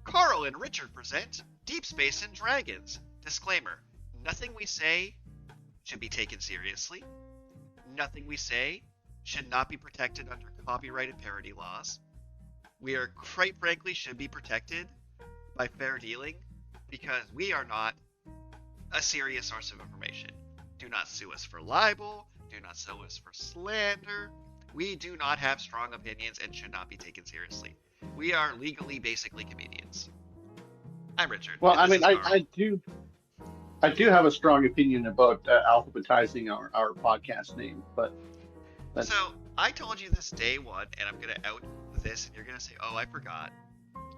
Carl and Richard present Deep Space and Dragons. Disclaimer: nothing we say should be taken seriously. Nothing we say should not be protected under copyright and parody laws. We are, quite frankly, should be protected by fair dealing because we are not a serious source of information. Do not sue us for libel. Do not sue us for slander. We do not have strong opinions and should not be taken seriously. We are legally, basically comedians. I'm Richard. Well, I mean, I do have a strong opinion about alphabetizing our podcast name, but so I told you this day one, and I'm gonna out this, and you're gonna say, "Oh, I forgot."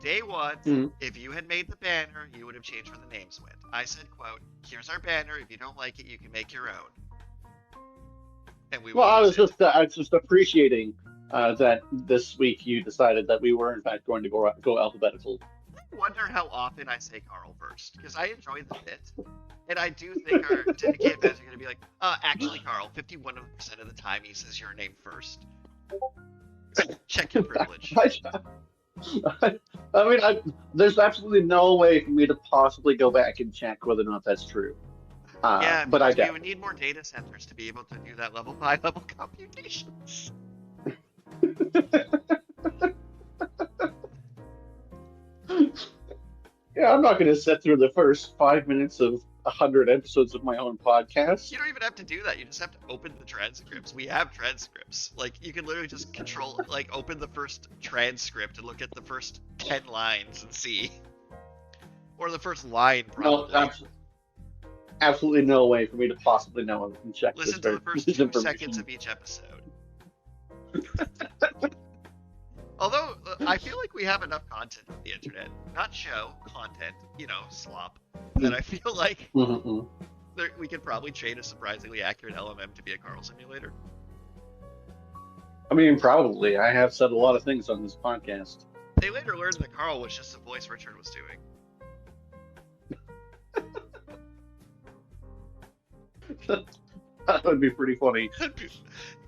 Day one, if you had made the banner, you would have changed where the names went. I said, "Quote: Here's our banner. If you don't like it, you can make your own." And we. Well, I was just appreciating that this week you decided that we were in fact going to go alphabetical. I wonder how often I say Carl first, because I enjoy the bit, and I do think our dedicated fans are going to be like, actually, Carl, 51% of the time he says your name first. Check your privilege. I mean, there's absolutely no way for me to possibly go back and check whether or not that's true. Yeah, but I we would need more data centers to be able to do that high-level computations. Yeah, I'm not going to sit through the first 5 minutes of 100 episodes of my own podcast. You don't even have to do that. You just have to open the transcripts. We have transcripts. Like, you can literally just open the first transcript and look at the first 10 lines and see. Or the first line, probably. No, absolutely no way for me to possibly know and check this. Listen to the first 2 seconds of each episode. Although, I feel like we have enough content on the internet. Not show, content, slop. That I feel like we could probably train a surprisingly accurate LMM to be a Carl simulator. I mean, probably. I have said a lot of things on this podcast. They later learned that Carl was just the voice Richard was doing. That would be pretty funny.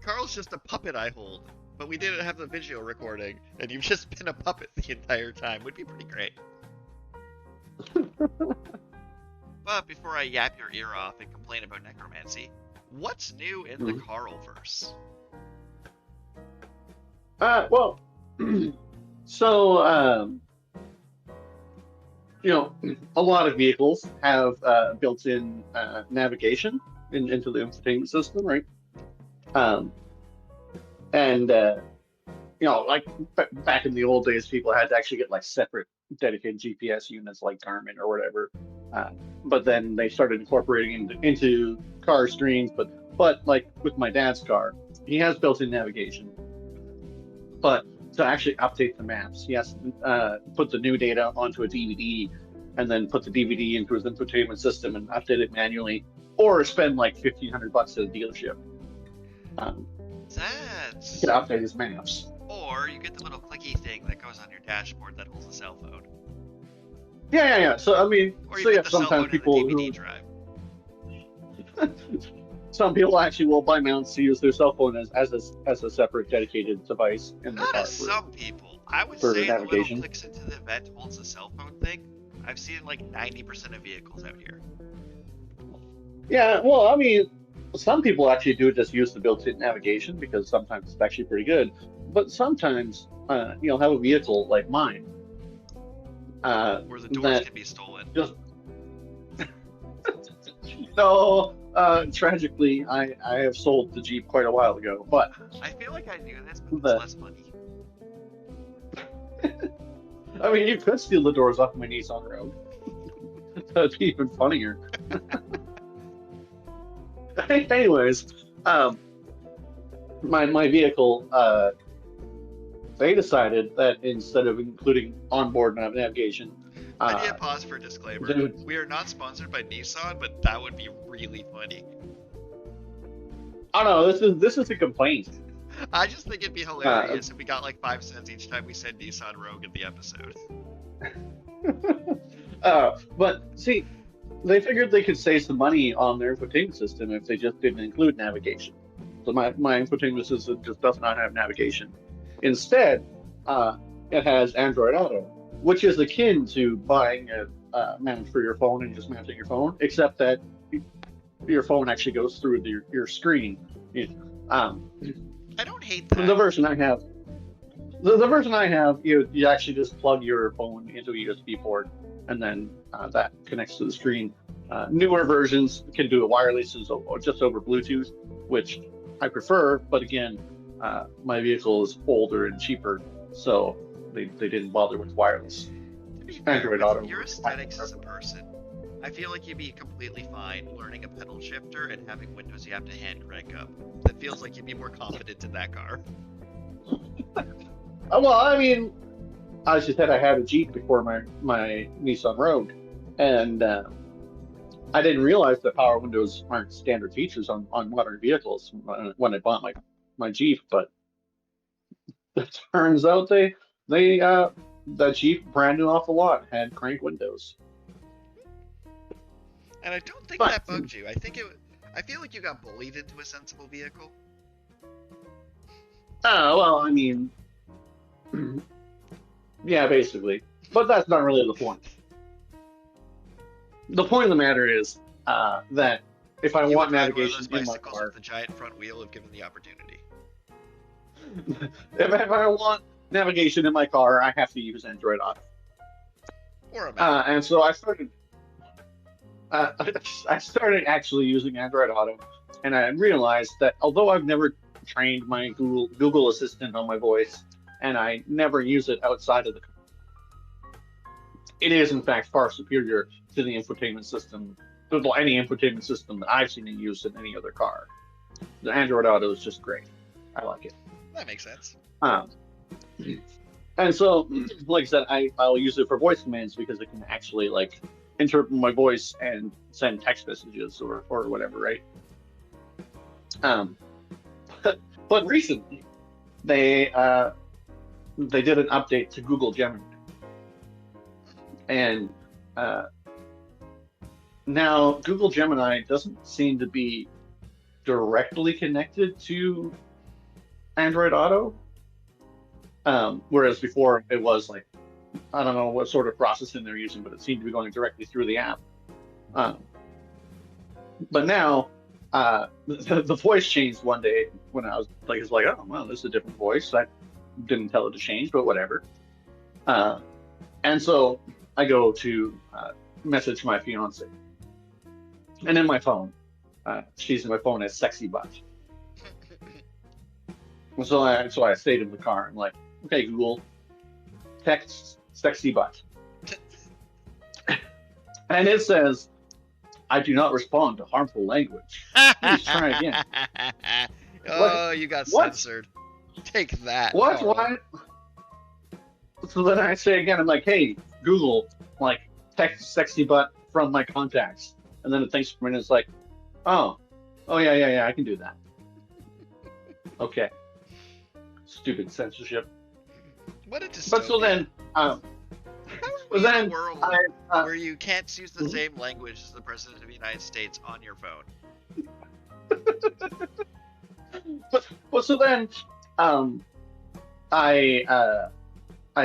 Carl's just a puppet I hold. But we didn't have the video recording, and you've just been a puppet the entire time. Would be pretty great. But before I yap your ear off and complain about necromancy, what's new in the Carlverse? Well, so, a lot of vehicles have built-in navigation into the infotainment system, right? And, like back in the old days, people had to actually get like separate dedicated GPS units like Garmin or whatever. But then they started incorporating into car screens. But like with my dad's car, he has built-in navigation. But to actually update the maps, he has to put the new data onto a DVD and then put the DVD into his infotainment system and update it manually, or spend like $1,500 at a dealership. To update his maps. Or you get the little clicky thing that goes on your dashboard that holds a cell phone. Yeah. So I mean, or you get the sometimes cell phone people in the DVD drive. Some people actually will buy mounts to use their cell phone as a separate dedicated device in the car. Some people. I would say the little clicks into the vent holds a cell phone thing. I've seen like 90% of vehicles out here. Yeah, well, I mean, some people actually do just use the built-in navigation because sometimes it's actually pretty good. But sometimes you'll have a vehicle like mine. Where the doors can be stolen. No, tragically, I have sold the Jeep quite a while ago. But I feel like I knew this, but it's less money. I mean, you could steal the doors off my Nissan Rogue. That'd be even funnier. Anyways, my vehicle, they decided that instead of including onboard navigation, I need to pause for a disclaimer. We are not sponsored by Nissan, but that would be really funny. Oh no, this is a complaint. I just think it'd be hilarious if we got like 5 cents each time we said Nissan Rogue in the episode. But see, they figured they could save some money on their infotainment system if they just didn't include navigation. So my infotainment system just does not have navigation. Instead, it has Android Auto. which is akin to buying a mount for your phone and just mounting your phone, except that your phone actually goes through your screen. I don't hate that. The version I have, the version I have, you actually just plug your phone into a USB port, and then that connects to the screen. Newer versions can do it wirelessly, or just over Bluetooth, which I prefer. But again, my vehicle is older and cheaper, so they didn't bother with wireless. To be fair, Android with Auto. your aesthetics as a person, I feel like you'd be completely fine learning a pedal shifter and having windows you have to hand crank up. That feels like you'd be more confident in that car. Well, I mean, as you said, I had a Jeep before my Nissan Rogue, and I didn't realize that power windows aren't standard features on modern vehicles when I bought my Jeep. But it turns out that Jeep brand new off the lot had crank windows. And I don't think But- that bugged you. I feel like you got bullied into a sensible vehicle. Well, I mean, yeah, basically. But that's not really the point. The point of the matter is that if I You want would ride one of navigation those in my bicycles car, with the giant front wheel if given the opportunity. if I want navigation in my car, I have to use Android Auto. Or a map. And so I started. I started actually using Android Auto, and I realized that although I've never trained my Google Assistant on my voice, and I never use it outside of the car, it is in fact far superior to the infotainment system, to any infotainment system that I've seen in use in any other car. The Android Auto is just great. I like it. That makes sense. And so, like I said, I'll use it for voice commands because it can actually like interpret my voice and send text messages or whatever, right? But recently they did an update to Google Gemini, and now Google Gemini doesn't seem to be directly connected to Android Auto. Whereas before it was like, I don't know what sort of processing they're using, but it seemed to be going directly through the app. But now the voice changed one day when I was like, it's like, oh well, this is a different voice. I didn't tell it to change, but whatever. And so I go to message my fiance, and in my phone, she's in my phone as sexy butt. So I stayed in the car. I'm like, okay, Google, text sexy butt. And it says, I do not respond to harmful language. Please try again. Oh, you got What? censored. Take that. What? Oh. Why? So then I say again, I'm like, hey, Google, like, text sexy butt from my contacts. And then it thinks for a minute, it's like, oh, yeah, I can do that. Okay. Stupid censorship. What a dystopia. But so then, How are we in then a world I, where you can't use the same language as the President of the United States on your phone? but so then, I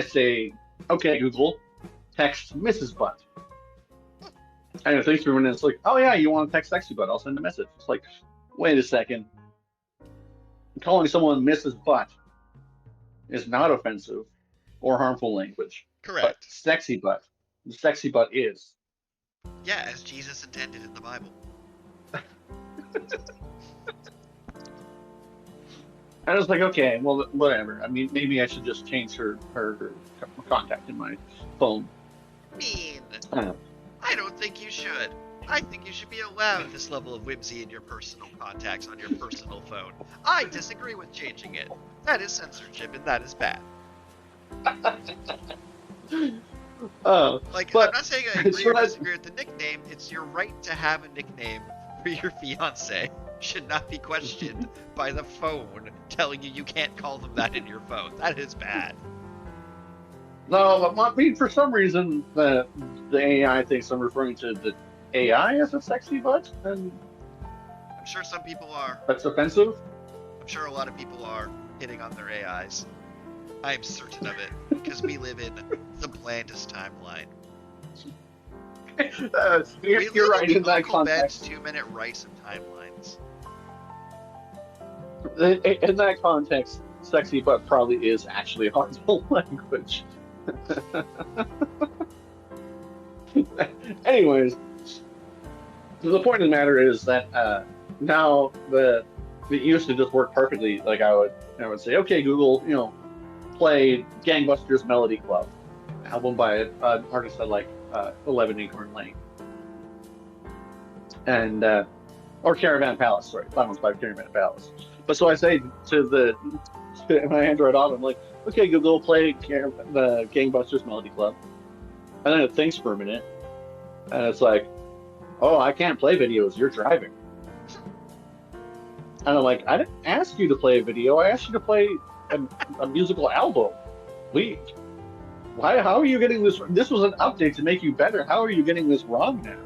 say, okay, Google, text Mrs. Butt. And it thinks for a minute, it's like, oh yeah, you want to text sexy butt? I'll send a message. It's like, wait a second. Calling someone Mrs. Butt is not offensive or harmful language. But Correct. sexy butt is. Yeah, as Jesus intended in the Bible. And I was like, okay, well, whatever. I mean, maybe I should just change her contact in my phone. Mean. Uh, I don't think you should. I think you should be allowed this level of whimsy in your personal contacts on your personal phone. I disagree with changing it. That is censorship, and that is bad. Like, but- I'm not saying I agree so or that- disagree with the nickname. It's your right to have a nickname for your fiance. Should not be questioned by the phone telling you can't call them that in your phone. That is bad. No, but I mean, for some reason, the AI thinks I'm referring to the AI as a sexy butt, and I'm sure some people are. that's offensive. I'm sure a lot of people are hitting on their AIs. I am certain of it, because we live in the blandest timeline. You're right in that Uncle Ben's context. 2-minute rice of timelines. In that context, sexy butt probably is actually harmful language. Anyways, the point of the matter is that now it used to just work perfectly. Like I would say, okay, Google, play Gangbusters Melody Club, album by an artist I like, 11 Acorn Lane, and or Caravan Palace. Sorry, that one's by Caravan Palace. But so I say to my Android Auto, I'm like, okay, Google, play the Gangbusters Melody Club, and then it thinks for a minute, and it's like, oh, I can't play videos. You're driving. And I'm like, I didn't ask you to play a video. I asked you to play a musical album. How are you getting this? This was an update to make you better. How are you getting this wrong now?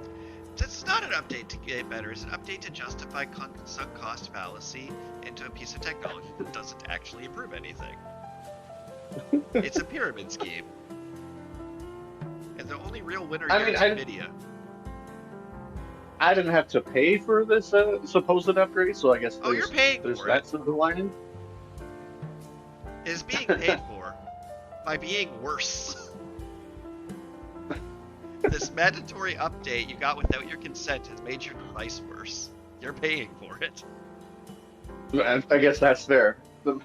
That's not an update to get better. It's an update to justify sunk cost fallacy into a piece of technology that doesn't actually improve anything. It's a pyramid scheme. And the only real winner here is NVIDIA. I didn't have to pay for this supposed upgrade, so I guess you're paying for that silver lining. It is being paid for by being worse. This mandatory update you got without your consent has made your device worse. You're paying for it. I guess that's fair. The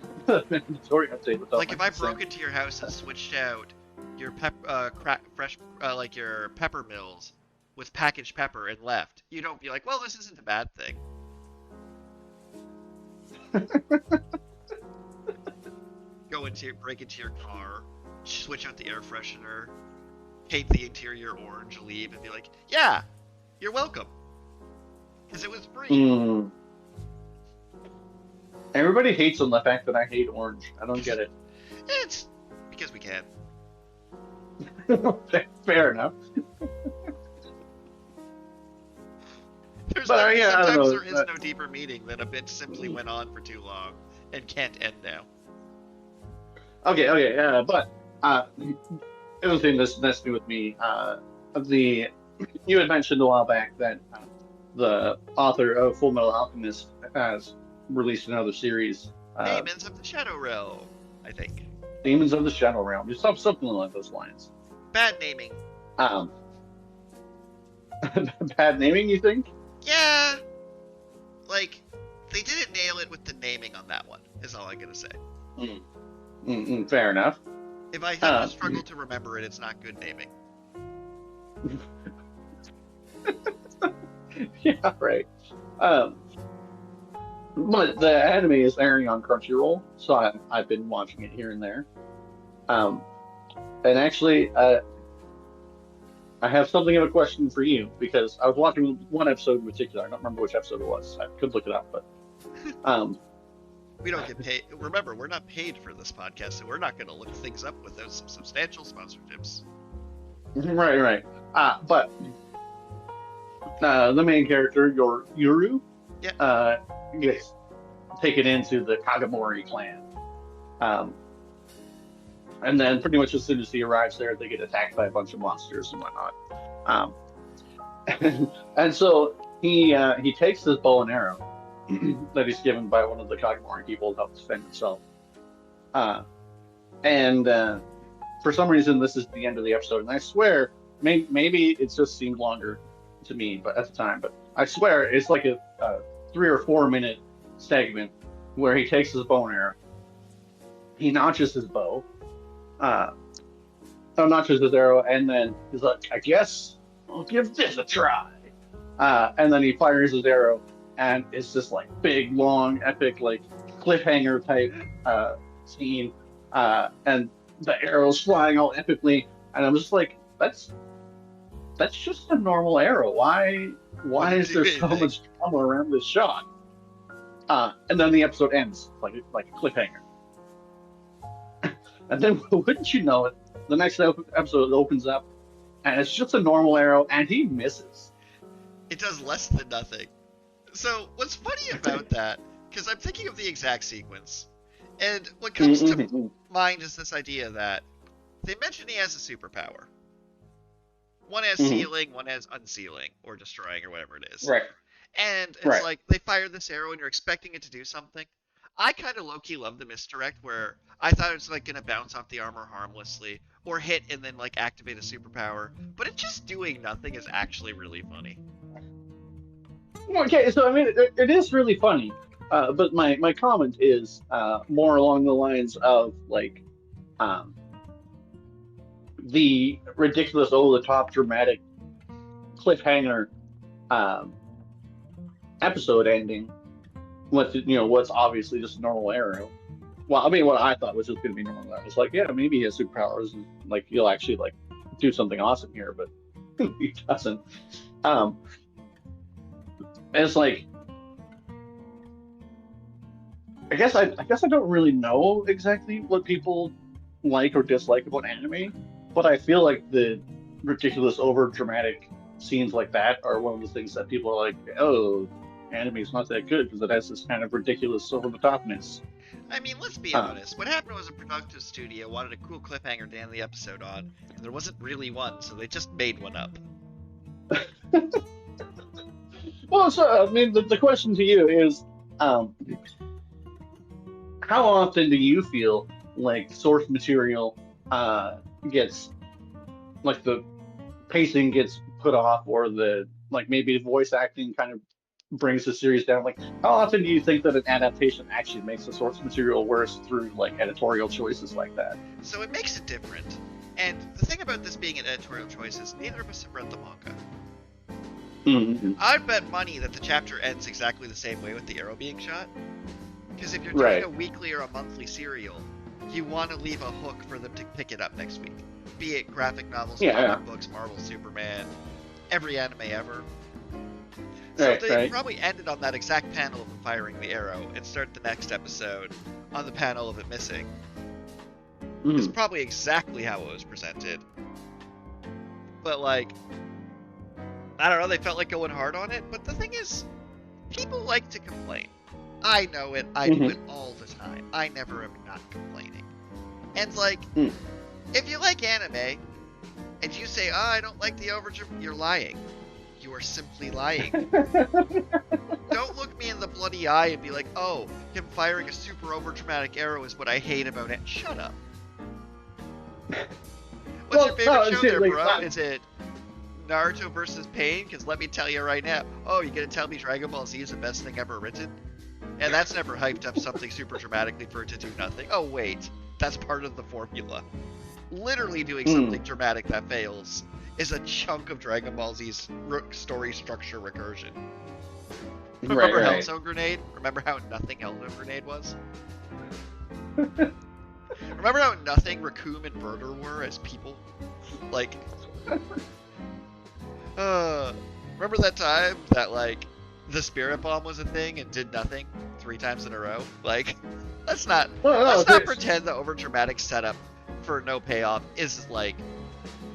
mandatory update without like if I consent. broke into your house and switched out your your pepper mills with packaged pepper and left, you don't be like, well, this isn't a bad thing. Break into your car, switch out the air freshener, paint the interior orange, leave, and be like, yeah, you're welcome. Because it was free. Everybody hates on the fact that I hate orange. I don't get it. It's because we can. Fair enough. Sometimes there is no deeper meaning than a bit simply went on for too long and can't end now. Okay, but the other thing that's new with me, you had mentioned a while back that the author of Full Metal Alchemist has released another series. Demons of the Shadow Realm, I think. Demons of the Shadow Realm, just something along those lines. Bad naming. Bad naming, you think? Yeah. Like, they didn't nail it with the naming on that one, is all I'm gonna say. Fair enough. If I have to struggle to remember it, it's not good naming. Yeah, right. But the anime is airing on Crunchyroll, so I've been watching it here and there. And actually, I have something of a question for you, because I was watching one episode in particular. I don't remember which episode it was. I could look it up, but we don't get paid. Remember, we're not paid for this podcast, so we're not going to look things up without some substantial sponsorships. Right. But the main character, Yuru, gets taken into the Kagamori clan. And then pretty much as soon as he arrives there, they get attacked by a bunch of monsters and whatnot. And so he takes his bow and arrow that he's given by one of the Kagamori people to help defend himself. And for some reason, this is the end of the episode. And I swear, maybe it just seemed longer to me, but at the time. But I swear, it's like a 3 or 4 minute segment where he takes his bow and arrow, he notches his bow, notches his arrow, and then he's like, I guess I'll give this a try. And then he fires his arrow, and it's this like big, long, epic, like cliffhanger type scene, and the arrow's flying all epically, and I'm just like, that's just a normal arrow. Why is there so much drama around this shot? And then the episode ends like a cliffhanger. And then, wouldn't you know it, the next episode opens up, and it's just a normal arrow, and he misses. It does less than nothing. So, what's funny about that, because I'm thinking of the exact sequence, and what comes to mind is this idea that they mention he has a superpower. One has Mhm. sealing, one has unsealing, or destroying, or whatever it is. Right. And it's Right. like, they fire this arrow and you're expecting it to do something. I kind of low-key love the misdirect where I thought it was like going to bounce off the armor harmlessly, or hit and then like activate a superpower, but it just doing nothing is actually really funny. Okay, so I mean, it is really funny, but my comment is more along the lines of like um, the ridiculous, over the top, dramatic cliffhanger um, episode ending with what's obviously just a normal arrow. Well, I mean, what I thought was just going to be normal. I was like, yeah, maybe he has superpowers and like he'll actually like do something awesome here, but he doesn't. Um, and it's like, I guess I don't really know exactly what people like or dislike about anime, but I feel like the ridiculous, over dramatic scenes like that are one of the things that people are like, oh, anime is not that good because it has this kind of ridiculous, over the topness. I mean, let's be honest. What happened was a productive studio wanted a cool cliffhanger to end the episode on, and there wasn't really one, so they just made one up. Well, so I mean, the question to you is, how often do you feel like source material gets like the pacing gets put off, or the like maybe the voice acting kind of brings the series down? Like, how often do you think that an adaptation actually makes the source material worse through like editorial choices like that? So it makes it different. And the thing about this being an editorial choice is neither of us have read the manga. Mm-hmm. I'd bet money that the chapter ends exactly the same way with the arrow being shot. Because if you're doing Right. a weekly or a monthly serial, you want to leave a hook for them to pick it up next week. Be it graphic novels, comic books, Marvel, Superman, every anime ever. So Right, they right. probably ended on that exact panel of him firing the arrow and start the next episode on the panel of it missing. It's Mhm. probably exactly how it was presented. But like, I don't know, they felt like going hard on it. But the thing is, people like to complain. I know it, I do it all the time. I never am not complaining. And like, Mm. if you like anime, and you say, oh, I don't like the you're lying. You are simply lying. Don't look me in the bloody eye and be like, oh, him firing a super overdramatic arrow is what I hate about it. Shut up. What's your favorite show there, bro? Is it Naruto versus Pain? Because let me tell you right now. Oh, you gonna tell me Dragon Ball Z is the best thing ever written? And that's never hyped up something super dramatically for it to do nothing. Oh, wait. That's part of the formula. Literally doing something dramatic that fails is a chunk of Dragon Ball Z's story structure recursion. Remember Hellzone Grenade? Remember how nothing Hellzone Grenade was? Remember how nothing Raccoon and Birder were as people? Like, remember that time that, like, the Spirit Bomb was a thing and did nothing 3 times in a row? Like, let's not pretend the overdramatic setup for no payoff is, like,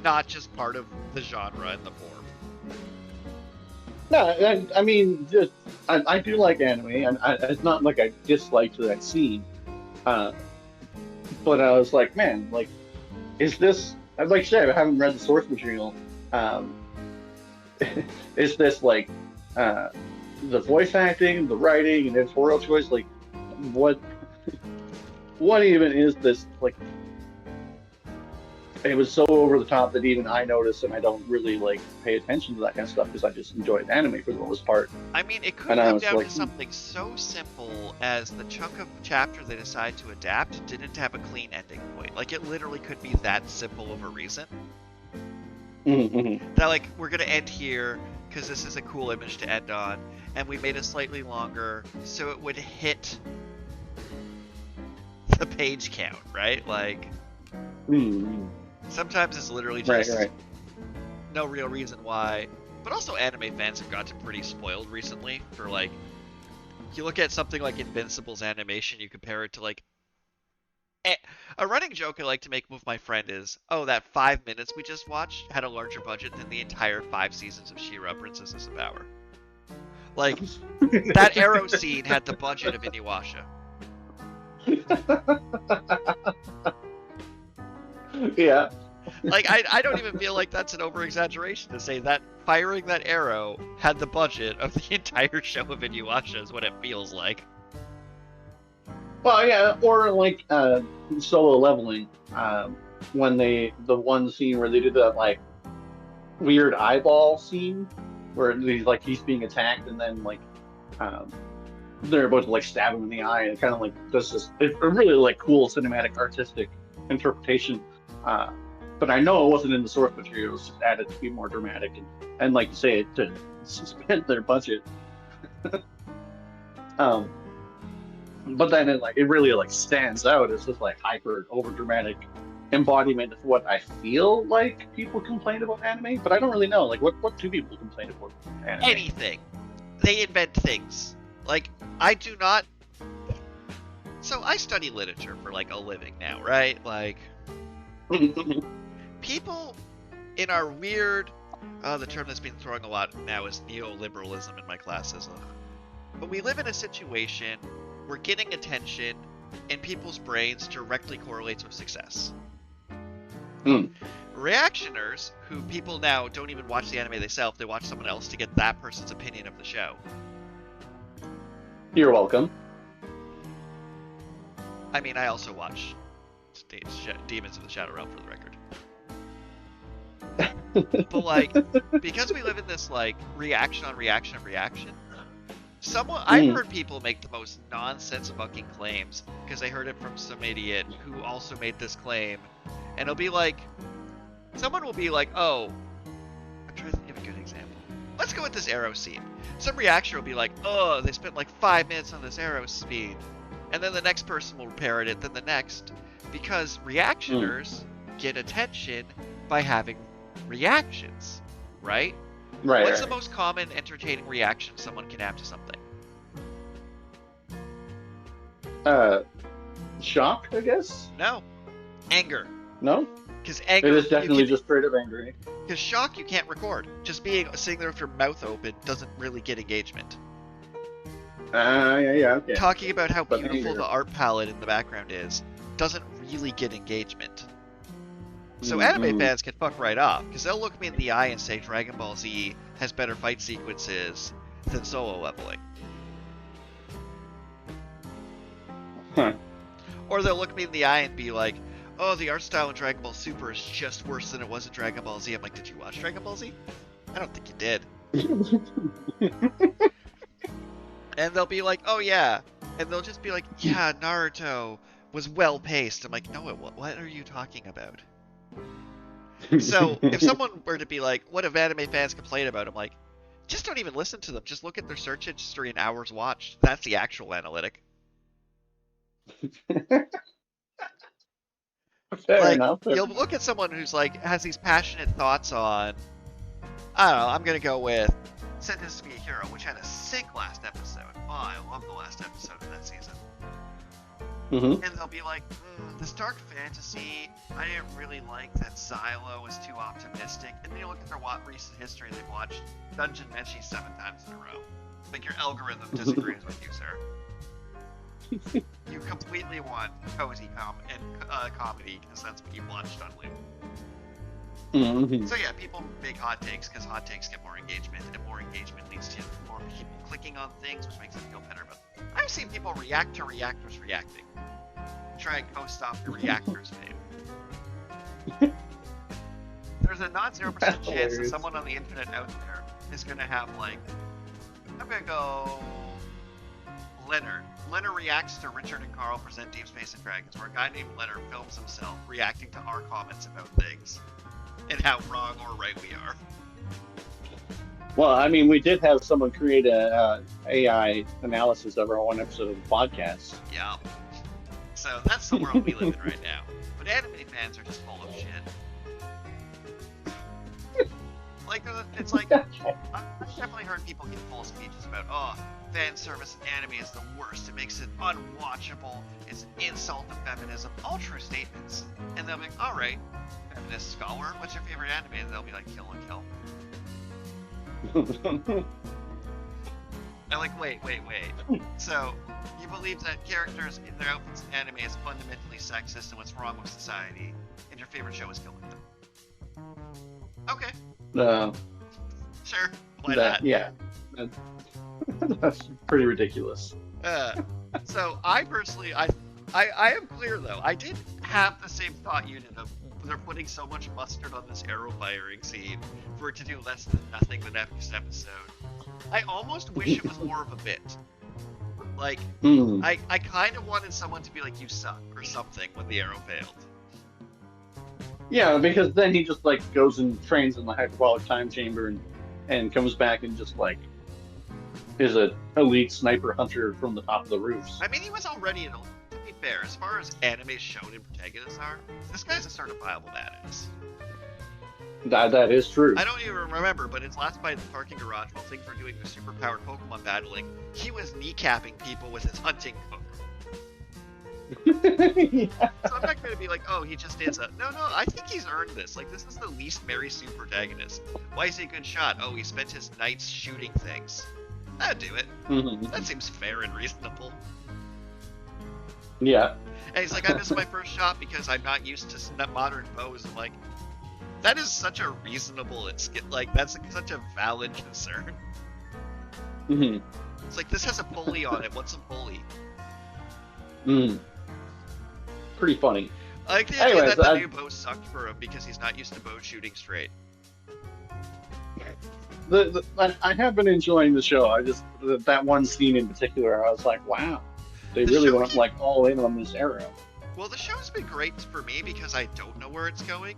not just part of the genre and the form. No, I mean, just I do like anime, and it's not like I disliked that scene, but I was like, man, like, is this? Like I said, I haven't read the source material. Is this like the voice acting, the writing, and editorial choice? Like, what even is this? Like, it was so over the top that even I noticed, and I don't really like pay attention to that kind of stuff because I just enjoyed anime for the most part. I mean, it could come down to something so simple as the chunk of chapter they decide to adapt didn't have a clean ending point. Like, it literally could be that simple of a reason. Mm-hmm. That, like, we're gonna end here because this is a cool image to end on, and we made it slightly longer so it would hit the page count, right? Like, sometimes it's literally just no real reason why. But also anime fans have gotten pretty spoiled recently for, like, you look at something like Invincible's animation, you compare it to, like, a running joke I like to make with my friend is, oh, that 5 minutes we just watched had a larger budget than the entire 5 seasons of She-Ra Princesses of Power. Like, that arrow scene had the budget of Inuyasha. Yeah. Like, I don't even feel like that's an over-exaggeration to say that firing that arrow had the budget of the entire show of Inuyasha is what it feels like. Well, yeah, or like solo leveling, when the one scene where they did that like weird eyeball scene where he's being attacked and then like um, they're about to like stab him in the eye and it kind of like does this a really like cool cinematic artistic interpretation. Uh, but I know it wasn't in the source material; it was just added to be more dramatic and like you say to spend their budget. Um, but then it really like stands out as this like hyper over dramatic embodiment of what I feel like people complain about anime, but I don't really know. Like, what do people complain about anime? Anything. They invent things. Like, I do not. So I study literature for like a living now, right? Like, people in our weird, the term that's been throwing a lot now is neoliberalism in my classes. But we live in a situation where getting attention in people's brains directly correlates with success. Reactioners, who people now don't even watch the anime themselves, they watch someone else to get that person's opinion of the show. You're welcome. I mean, I also watch Demons of the Shadow Realm, for the record. But like, because we live in this like reaction on reaction of reaction, I've heard people make the most nonsense-fucking claims because they heard it from some idiot who also made this claim, and it'll be like, someone will be like, "Oh, I'm trying to give a good example. Let's go with this arrow scene." Some reactor will be like, "Oh, they spent like 5 minutes on this arrow scene," and then the next person will parrot it, then the next, because reactioners get attention by having reactions, right? Right. What's the most common entertaining reaction someone can have to something? Shock, I guess? No. Anger. No? Because anger... It is definitely just straight up angry. Because shock you can't record. Just sitting there with your mouth open doesn't really get engagement. Yeah, okay. Talking about how But beautiful anger. the art palette in the background is doesn't really get engagement. So anime fans can fuck right off, because they'll look me in the eye and say Dragon Ball Z has better fight sequences than solo leveling. Huh. Or they'll look me in the eye and be like, "Oh, the art style in Dragon Ball Super is just worse than it was in Dragon Ball Z." I'm like, "Did you watch Dragon Ball Z?" I don't think you did. And they'll be like, "Oh yeah," and they'll just be like, "Yeah, Naruto was well paced." I'm like, "No, what are you talking about?" So if someone were to be like, "What have anime fans complain about?" I'm like, just don't even listen to them. Just look at their search history and hours watched. That's the actual analytic. Fair enough. You'll look at someone who's like has these passionate thoughts on, I don't know, I'm gonna go with Sentence to Be a Hero, which had a sick last episode. Oh, I love the last episode of that season. Mm-hmm. And they'll be like, this dark fantasy, I didn't really like that Xylo was too optimistic. And then you look at their recent history and they've watched Dungeon Meshi 7 times in a row. Like, your algorithm disagrees with you, sir. You completely want cozy comedy, because that's what you watched on loop. Mm-hmm. So yeah, people make hot takes, because hot takes get more engagement, and more engagement leads to more people clicking on things, which makes them feel better. But I've seen people react to reactors reacting. Try and co-stop the reactors fame. There's a not 0% chance that someone on the internet out there is going to have, like, I'm going to go Leonard. Leonard reacts to Richard and Carl present Deep Space and Dragons, where a guy named Leonard films himself reacting to our comments about things and how wrong or right we are. Well, I mean, we did have someone create a AI analysis of our one episode of the podcast. Yeah. So that's the world we live in right now. But anime fans are just full of shit. Like, it's like, I've definitely heard people give full speeches about, oh, fan service in anime is the worst. It makes it unwatchable. It's an insult to feminism. All true statements. And they'll be like, all right, feminist scholar, what's your favorite anime? And they'll be like, Kill and Kill. I'm like, wait. So, You believe that characters in their outfits in anime is fundamentally sexist and what's wrong with society, and your favorite show is killing them. Okay. Sure. Why not? Yeah. That's pretty ridiculous. So I personally, I am clear though. I did have the same thought unit of they're putting so much mustard on this arrow firing scene for it to do less than nothing the next episode. I almost wish it was more of a bit. Like, I kind of wanted someone to be like, you suck, or something, when the arrow failed. Yeah, because then he just, like, goes and trains in the hyperbolic time chamber and comes back and just, like, is an elite sniper hunter from the top of the roofs. I mean, he was already an elite. To be fair, as far as anime shonen protagonists are, this guy's a certifiable badass. That is true. I don't even remember, but his last fight in the parking garage, while things were doing the superpowered Pokemon battling, he was kneecapping people with his hunting hook. Yeah. So I'm not going to be like, oh, he just is a... No, I think he's earned this. Like, this is the least Mary Sue protagonist. Why is he a good shot? Oh, he spent his nights shooting things. That'd do it. That seems fair and reasonable. Yeah. And he's like, I missed my first shot because I'm not used to modern bows. I'm like, that is such a reasonable, that's such a valid concern. It's like, this has a pulley on it. What's a pulley? Pretty funny. I like the idea that the new bow sucked for him because he's not used to bow shooting straight. I have been enjoying the show. I just, that one scene in particular, I was like, wow. They really went, like, all in on this arrow. Well, the show's been great for me because I don't know where it's going,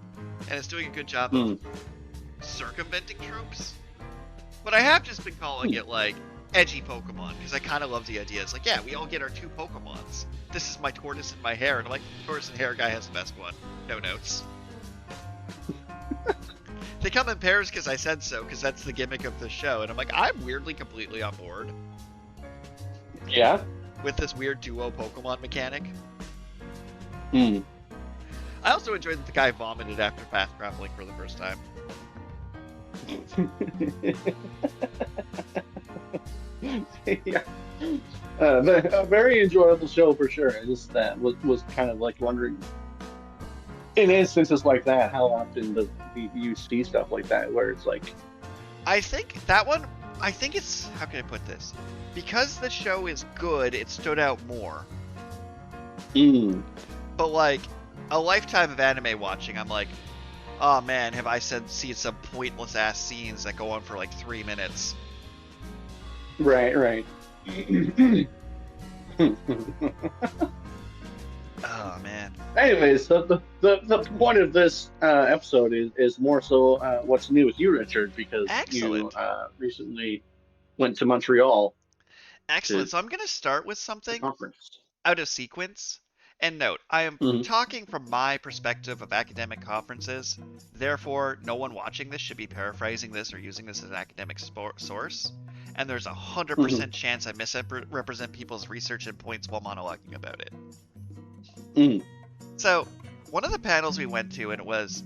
and it's doing a good job of circumventing tropes. But I have just been calling it, like, edgy Pokemon, because I kind of love the idea. It's like, yeah, we all get our two Pokemons. This is my tortoise and my hare, and I'm like, tortoise and hare guy has the best one. No notes. They come in pairs because I said so, because that's the gimmick of the show, and I'm like, I'm weirdly completely on board. Yeah? With this weird duo Pokemon mechanic. I also enjoyed that the guy vomited after fast traveling for the first time. Yeah. A very enjoyable show for sure. I just was kind of like wondering, in instances like that, how often do you see stuff like that where it's like... I think it's, how can I put this? Because the show is good, it stood out more. But like, a lifetime of anime watching, I'm like, oh man, have I seen some pointless ass scenes that go on for like 3 minutes. Right. Oh man. Anyways, so the point of this episode is more so what's new with you, Richard, because Excellent. you recently went to Montreal. Excellent. So I'm going to start with something Conference. out of sequence. And note, I am talking from my perspective of academic conferences. Therefore, no one watching this should be paraphrasing this or using this as an academic source. And there's 100% chance I misrepresent people's research and points while monologuing about it. So, one of the panels we went to, and it was,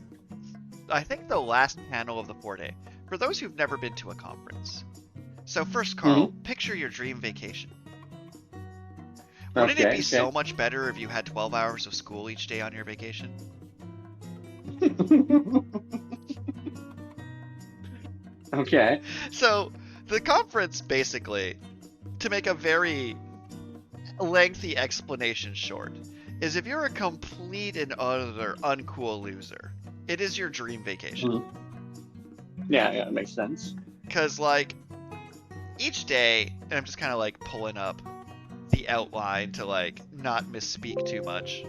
I think, the last panel of the 4-day, for those who've never been to a conference. So first, Carl, picture your dream vacation. Wouldn't it be so much better if you had 12 hours of school each day on your vacation? Okay. So, the conference, basically, to make a very lengthy explanation short, is if you're a complete and utter uncool loser, it is your dream vacation. Yeah, it makes sense. Because, like, each day, and I'm just kind of, like, pulling up the outline to, like, not misspeak too much,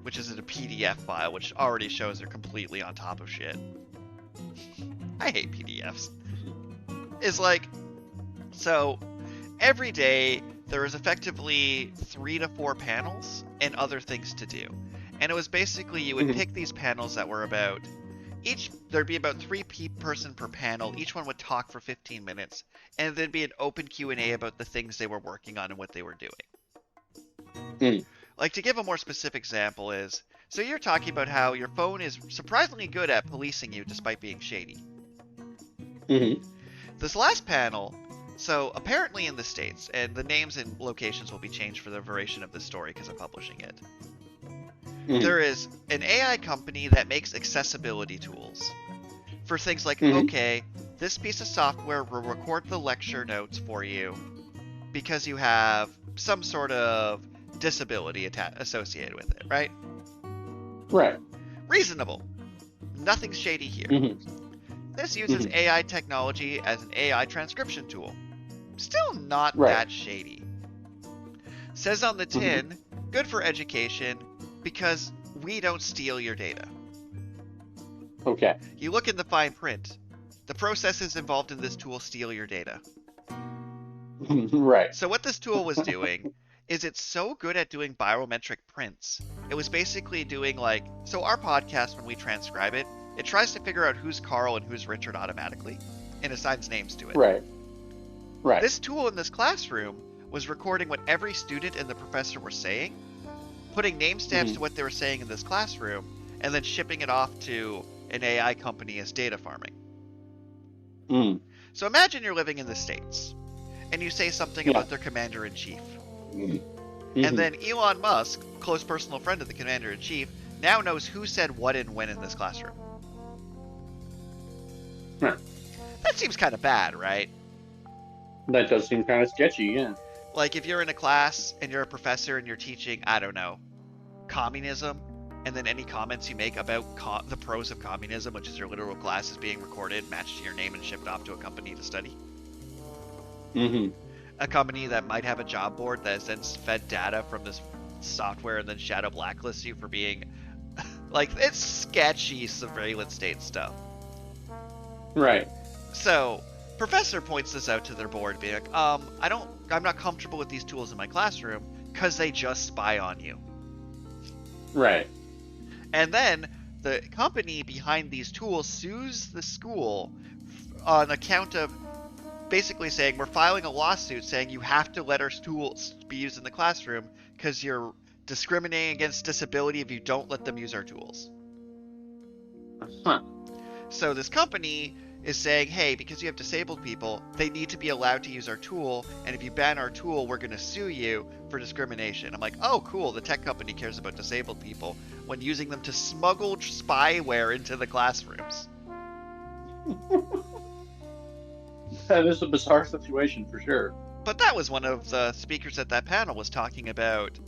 which is in a PDF file, which already shows they're completely on top of shit. I hate PDFs. Is like, so every day there is effectively 3 to 4 panels and other things to do. And it was basically, you would pick these panels that were about, there'd be about 3 person per panel, each one would talk for 15 minutes, and there'd be an open Q&A about the things they were working on and what they were doing. Like, to give a more specific example is, so you're talking about how your phone is surprisingly good at policing you despite being shady. This last panel, So apparently in the States, and the names and locations will be changed for the duration of the story because I'm publishing it. There is an AI company that makes accessibility tools for things like, okay, this piece of software will record the lecture notes for you because you have some sort of disability associated with it, right? Right. Reasonable. Nothing shady here. This uses AI technology as an AI transcription tool. Still not that shady. Says on the tin, good for education because we don't steal your data. Okay. You look in the fine print. The processes involved in this tool steal your data. Right. So what this tool was doing is it's so good at doing biometric prints. It was basically doing like, so our podcast, when we transcribe it, it tries to figure out who's Carl and who's Richard automatically and assigns names to it. Right. Right. This tool in this classroom was recording what every student and the professor were saying, putting name stamps to what they were saying in this classroom, and then shipping it off to an AI company as data farming. So imagine you're living in the States, and you say something about their commander-in-chief. And then Elon Musk, close personal friend of the commander-in-chief, now knows who said what and when in this classroom. That seems kind of bad, right? That does seem kind of sketchy, yeah. Like if you're in a class and you're a professor and you're teaching, I don't know, communism, and then any comments you make about the pros of communism, which is your literal class, is being recorded, matched to your name, and shipped off to a company to study. A company that might have a job board that has then fed data from this software and then shadow blacklists you for being like, it's sketchy surveillance state stuff. Right. So professor points this out to their board, being like, I'm not comfortable with these tools in my classroom because they just spy on you. Right. And then the company behind these tools sues the school on account of basically saying, we're filing a lawsuit saying you have to let our tools be used in the classroom because you're discriminating against disability if you don't let them use our tools. So this company is saying, hey, because you have disabled people, they need to be allowed to use our tool, and if you ban our tool, we're going to sue you for discrimination. I'm like, oh, cool, the tech company cares about disabled people when using them to smuggle spyware into the classrooms. That is a bizarre situation for sure. But that was one of the speakers at that panel was talking about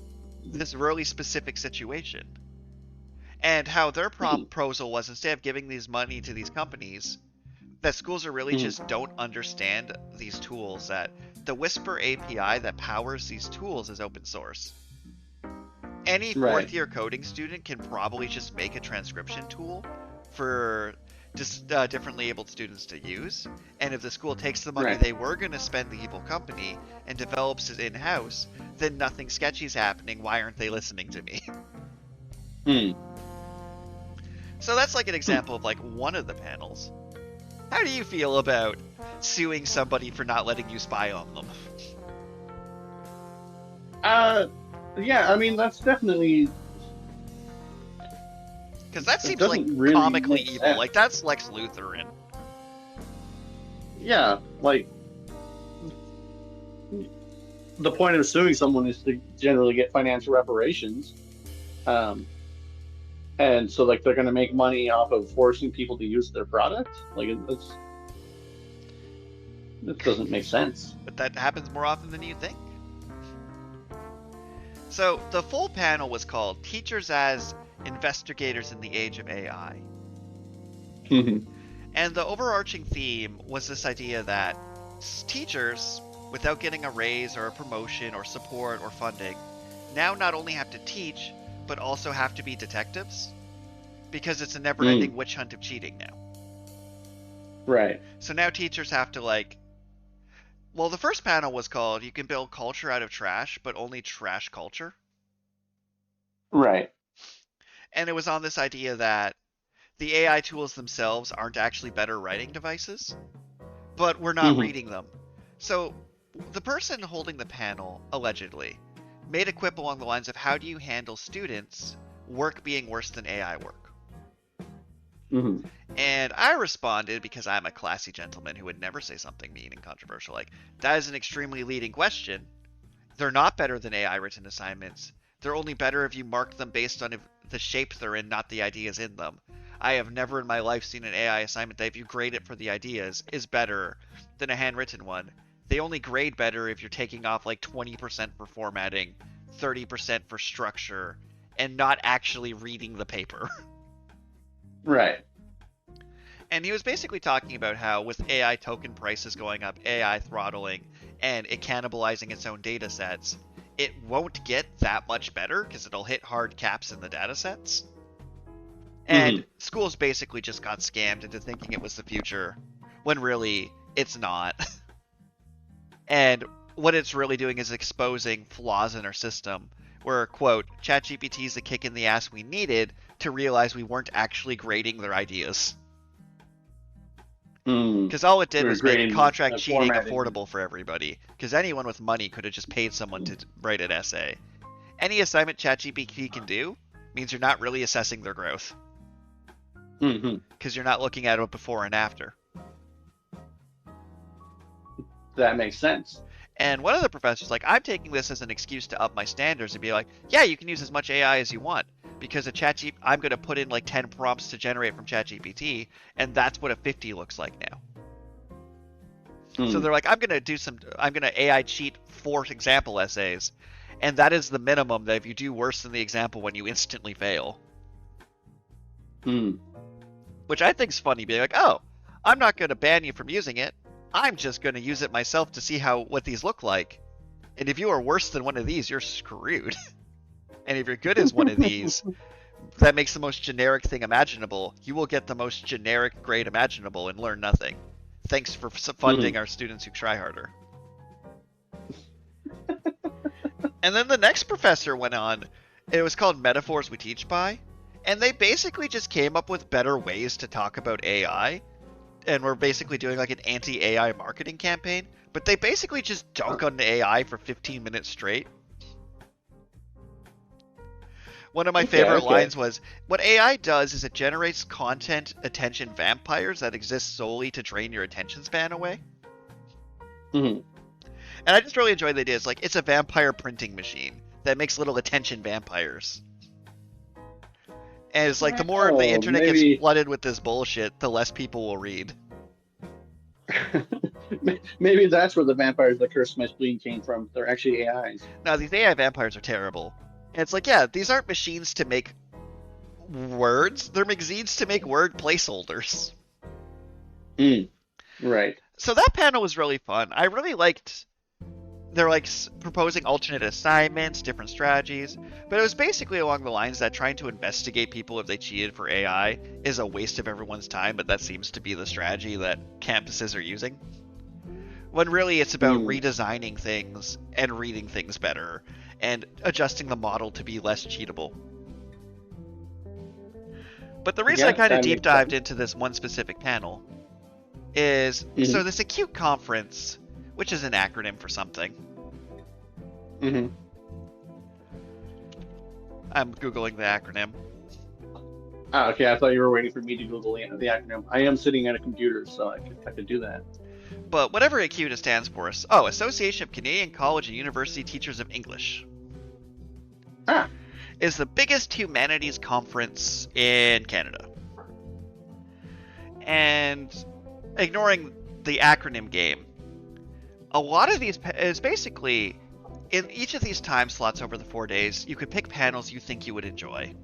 this really specific situation. And how their proposal was, instead of giving these money to these companies, that schools are really just don't understand these tools, that the Whisper API that powers these tools is open source. Any fourth year coding student can probably just make a transcription tool for just differently abled students to use. And if the school takes the money they were going to spend the evil company and develops it in-house, then nothing sketchy is happening. Why aren't they listening to me? So that's like an example of like one of the panels. How do you feel about suing somebody for not letting you spy on them? Yeah, I mean, that's definitely... Because that seems like really comically evil. sense. Like, that's Lex Luthor. Yeah, like... The point of suing someone is to generally get financial reparations. And so, like, they're going to make money off of forcing people to use their product? Like, that doesn't make sense. But that happens more often than you think. So, the full panel was called Teachers as Investigators in the Age of AI. And the overarching theme was this idea that teachers, without getting a raise or a promotion or support or funding, now not only have to teach, but also have to be detectives, because it's a never-ending witch hunt of cheating now. Right. So now teachers have to, like... Well, the first panel was called You Can Build Culture Out of Trash, but Only Trash Culture. Right. And it was on this idea that the AI tools themselves aren't actually better writing devices, but we're not reading them. So the person holding the panel, allegedly, made a quip along the lines of, how do you handle students' work being worse than AI work? Mm-hmm. And I responded, because I'm a classy gentleman who would never say something mean and controversial, like, that is an extremely leading question. They're not better than AI written assignments. They're only better if you mark them based on the shape they're in, not the ideas in them. I have never in my life seen an AI assignment that if you grade it for the ideas is better than a handwritten one. They only grade better if you're taking off like 20% for formatting, 30% for structure, and not actually reading the paper. Right. And he was basically talking about how with AI token prices going up, AI throttling, and it cannibalizing its own data sets, it won't get that much better because it'll hit hard caps in the data sets. And schools basically just got scammed into thinking it was the future, when really it's not. And what it's really doing is exposing flaws in our system, where, quote, ChatGPT is the kick in the ass we needed to realize we weren't actually grading their ideas. Because all it did was make contract cheating affordable for everybody. Because anyone with money could have just paid someone to write an essay. Any assignment ChatGPT can do means you're not really assessing their growth. Because you're not looking at it before and after. That makes sense. And one of the professors, like, I'm taking this as an excuse to up my standards and be like, yeah, you can use as much AI as you want. Because I'm going to put in like 10 prompts to generate from ChatGPT, and that's what a 50 looks like now. So they're like, I'm going to AI cheat 4 example essays, and that is the minimum that if you do worse than the example one, you instantly fail. Which I think is funny, being like, oh, I'm not going to ban you from using it. I'm just going to use it myself to see what these look like. And if you are worse than one of these, you're screwed. And if you're good as one of these, that makes the most generic thing imaginable. You will get the most generic grade imaginable and learn nothing. Thanks for funding our students who try harder. And then the next professor went on. It was called Metaphors We Teach By. And they basically just came up with better ways to talk about AI. And we're basically doing like an anti-AI marketing campaign. But they basically just dunk on the AI for 15 minutes straight. One of my favorite lines was, what AI does is it generates content attention vampires that exist solely to drain your attention span away. And I just really enjoy the idea. It's like, it's a vampire printing machine that makes little attention vampires. And it's like, the more the internet gets flooded with this bullshit, the less people will read. Maybe that's where the vampires that curse my spleen came from. They're actually AIs. No, these AI vampires are terrible. And it's like, yeah, these aren't machines to make words. They're machines to make word placeholders. Right. So that panel was really fun. I really liked... They're like proposing alternate assignments, different strategies. But it was basically along the lines that trying to investigate people if they cheated for AI is a waste of everyone's time. But that seems to be the strategy that campuses are using. When really it's about redesigning things and reading things better. And adjusting the model to be less cheatable. But the reason I kind of deep dived into this one specific panel is, so this acute conference, which is an acronym for something. I'm Googling the acronym. Oh, okay, I thought you were waiting for me to Google the acronym. I am sitting at a computer, so I could do that. But whatever ACUTA stands for is, Association of Canadian College and University Teachers of English. Is the biggest humanities conference in Canada. And ignoring the acronym game, a lot of these is basically, in each of these time slots over the 4 days, you could pick panels you think you would enjoy.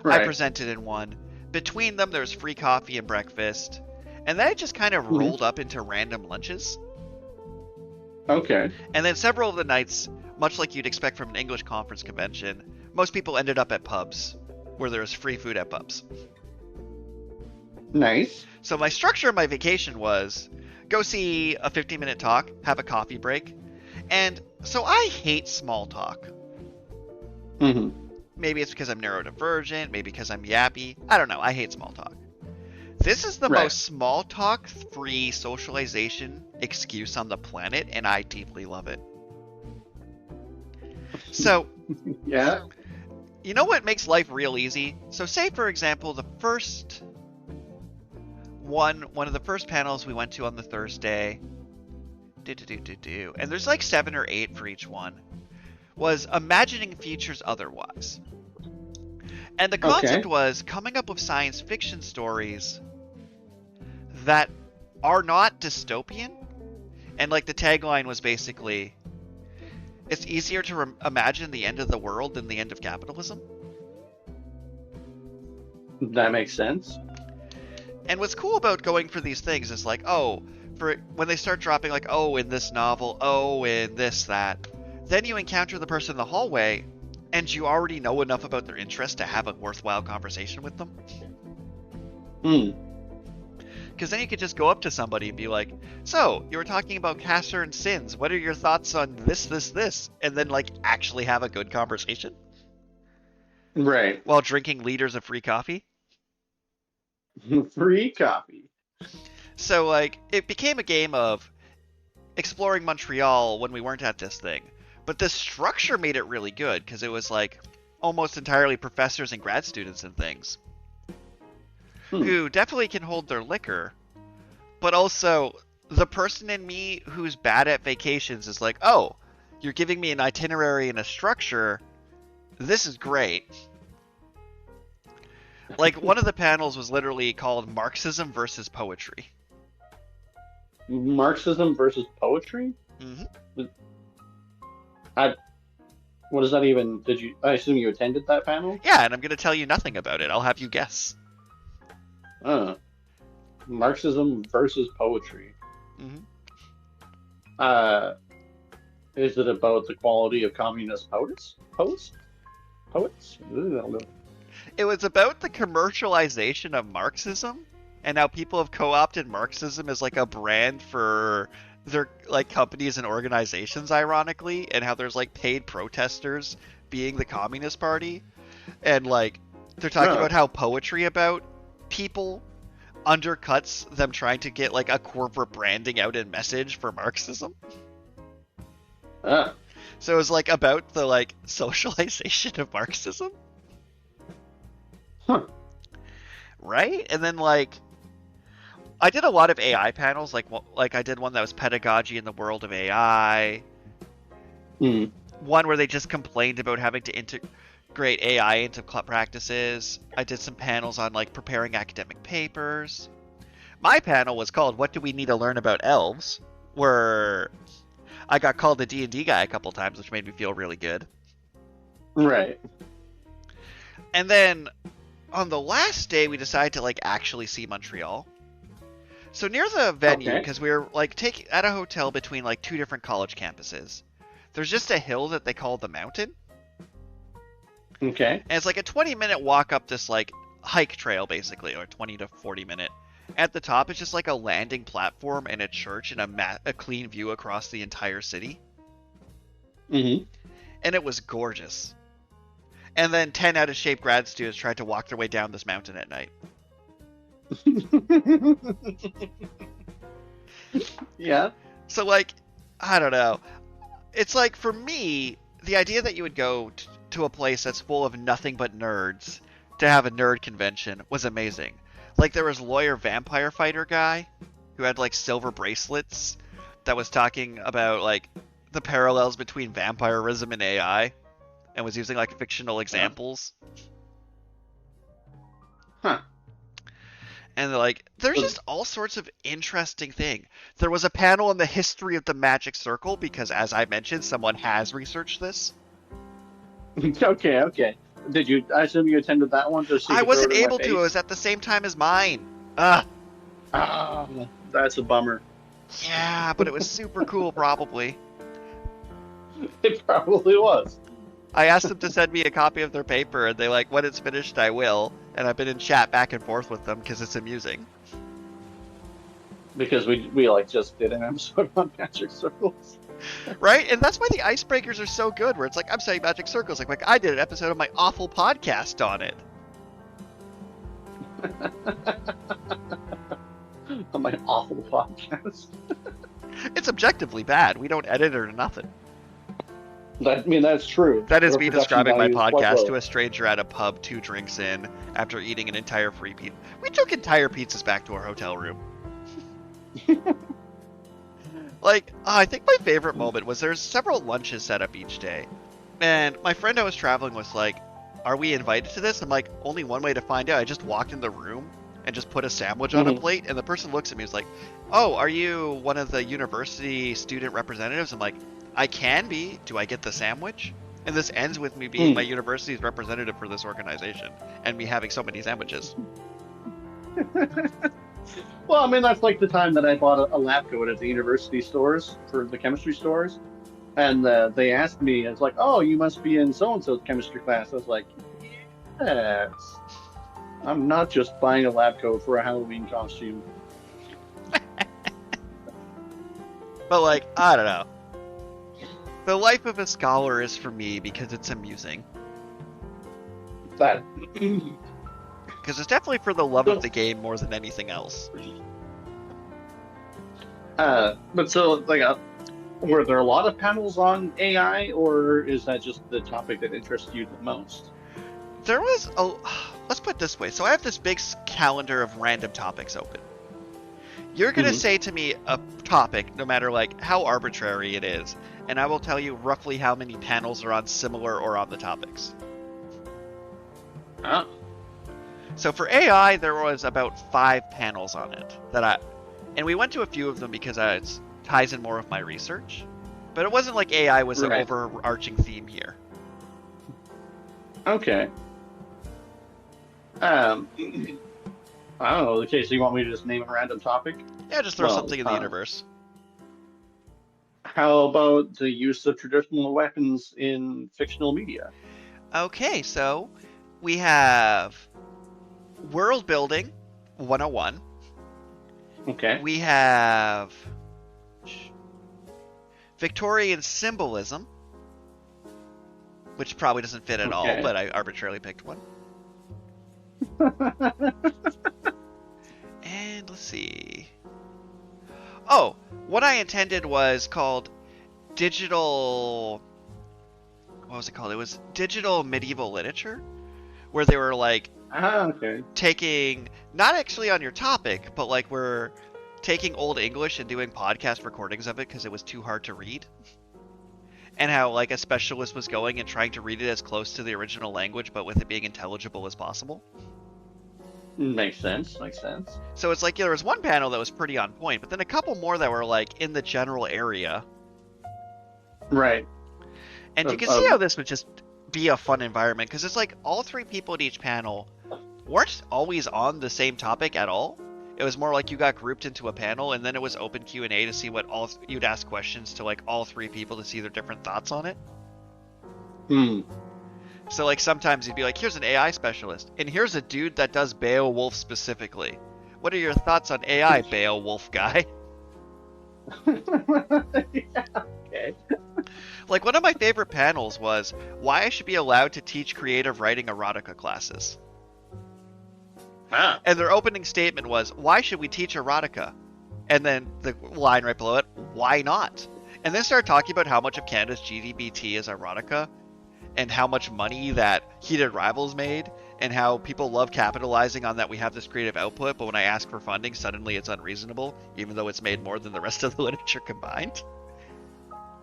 Right. I presented in one. Between them, there's free coffee and breakfast. And then it just kind of rolled up into random lunches. Okay. And then several of the nights, much like you'd expect from an English conference convention, most people ended up at pubs, where there was free food at pubs. Nice. So my structure of my vacation was, go see a 15-minute talk, have a coffee break. And so I hate small talk. Maybe it's because I'm neurodivergent, maybe because I'm yappy. I don't know, I hate small talk. This is the most small talk free socialization excuse on the planet, and I deeply love it. So, You know what makes life real easy? So say, for example, the first one of the first panels we went to on the Thursday, and there's like 7 or 8 for each one, was imagining futures otherwise. And the concept was coming up with science fiction stories that are not dystopian. And like the tagline was basically, it's easier to imagine the end of the world than the end of capitalism. That makes sense. And what's cool about going for these things is like, oh, for when they start dropping like, oh, in this novel, oh, in this, that, then you encounter the person in the hallway and you already know enough about their interest to have a worthwhile conversation with them. Because then you could just go up to somebody and be like, so, you were talking about Castor and Sins. What are your thoughts on this, this, this? And then, like, actually have a good conversation. Right. While drinking liters of free coffee. Free coffee. So, like, it became a game of exploring Montreal when we weren't at this thing. But the structure made it really good, because it was, like, almost entirely professors and grad students and things. Who definitely can hold their liquor, but also the person in me who's bad at vacations is like, oh, you're giving me an itinerary and a structure. This is great. Like, one of the panels was literally called Marxism versus Poetry. Marxism versus poetry? Mm-hmm. What does that even... I assume you attended that panel? Yeah, and I'm going to tell you nothing about it. I'll have you guess. Marxism versus poetry. Mm-hmm. Is it about the quality of communist poets? Poets? I don't know. It was about the commercialization of Marxism, and how people have co-opted Marxism as like a brand for their like companies and organizations, ironically, and how there's like paid protesters being the Communist Party, and like they're talking about how poetry about people undercuts them trying to get like a corporate branding out and message for Marxism. So it was like about the like socialization of Marxism. Right? And then like I did a lot of AI panels, like I did one that was pedagogy in the world of AI. One where they just complained about having to integrate AI into practices. I did some panels on like preparing academic papers. My panel was called "What Do We Need to Learn About Elves?" where I got called the D&D guy a couple times, which made me feel really good. Right. And then on the last day, we decided to like actually see Montreal. So near the venue, because we were like at a hotel between like 2 different college campuses, there's just a hill that they call the Mountain. Okay. And it's like a 20-minute walk up this like hike trail, basically, or 20 to 40-minute. At the top, it's just like a landing platform and a church and a clean view across the entire city. Mm-hmm. And it was gorgeous. And then 10 out of shape grad students tried to walk their way down this mountain at night. Yeah. So, like, I don't know. It's like, for me, the idea that you would go to a place that's full of nothing but nerds to have a nerd convention was amazing. Like, there was lawyer vampire fighter guy who had, like, silver bracelets that was talking about, like, the parallels between vampirism and AI and was using, like, fictional examples. Huh. And like, there's just all sorts of interesting thing. There was a panel on the history of the magic circle because, as I mentioned, someone has researched this. Okay. I assume you attended that one? I wasn't able to. It was at the same time as mine. That's a bummer. Yeah, but it was super cool, probably. It probably was. I asked them to send me a copy of their paper, and they like, when it's finished, I will. And I've been in chat back and forth with them because it's amusing. Because we like just did an episode on magic circles. Right? And that's why the icebreakers are so good, where it's like, I'm saying magic circles. Like I did an episode of my awful podcast on it. On my awful podcast. It's objectively bad. We don't edit it or nothing. That's true. That is Their me production describing my value is quite podcast low. to a stranger at a pub 2 drinks in after eating an entire free pizza. We took entire pizzas back to our hotel room. Like, I think my favorite moment was there's several lunches set up each day. And my friend I was traveling was like, are we invited to this? I'm like, only one way to find out. I just walked in the room and just put a sandwich on a plate. And the person looks at me and is like, oh, are you one of the university student representatives? I'm like, I can be. Do I get the sandwich? And this ends with me being my university's representative for this organization and me having so many sandwiches. Well, I mean, that's like the time that I bought a lab coat at the university stores for the chemistry stores. And they asked me, it's like, oh, you must be in so-and-so's chemistry class. I was like, yes. I'm not just buying a lab coat for a Halloween costume. But, like, I don't know. The life of a scholar is for me because it's amusing. That. Because it's definitely for the love of the game more than anything else. But so, like, were there a lot of panels on AI, or is that just the topic that interests you the most? There was a... Let's put it this way. So I have this big calendar of random topics open. You're going to say to me a topic, no matter, like, how arbitrary it is, and I will tell you roughly how many panels are on similar or on the topics. Oh. So for AI, there was about 5 panels on it and we went to a few of them because it ties in more of my research, but it wasn't like AI was an overarching theme here. Okay. I don't know. Okay, so you want me to just name a random topic? Yeah, just throw something in the universe. How about the use of traditional weapons in fictional media? Okay, so we have world building 101. Okay. We have Victorian symbolism, which probably doesn't fit at all, but I arbitrarily picked one. And let's see. Oh, what I intended was called digital... What was it called? It was digital medieval literature, where they were like taking, not actually on your topic, but like we're taking Old English and doing podcast recordings of it because it was too hard to read. And how like a specialist was going and trying to read it as close to the original language, but with it being intelligible as possible. Makes sense. So it's like, yeah, there was one panel that was pretty on point, but then a couple more that were like in the general area. Right. And you can see how this would just be a fun environment, because it's like all 3 people at each panel weren't always on the same topic at all. It was more like you got grouped into a panel, and then it was open Q&A to see what you'd ask questions to like all 3 people to see their different thoughts on it. So like sometimes you'd be like, here's an AI specialist, and here's a dude that does Beowulf specifically. What are your thoughts on AI, Beowulf guy? Okay. Like one of my favorite panels was why I should be allowed to teach creative writing erotica classes. And their opening statement was, why should we teach erotica? And then the line right below it, why not? And then started talking about how much of Canada's GDP is erotica, and how much money that Heated Rivals made, and how people love capitalizing on that we have this creative output, but when I ask for funding, suddenly it's unreasonable, even though it's made more than the rest of the literature combined.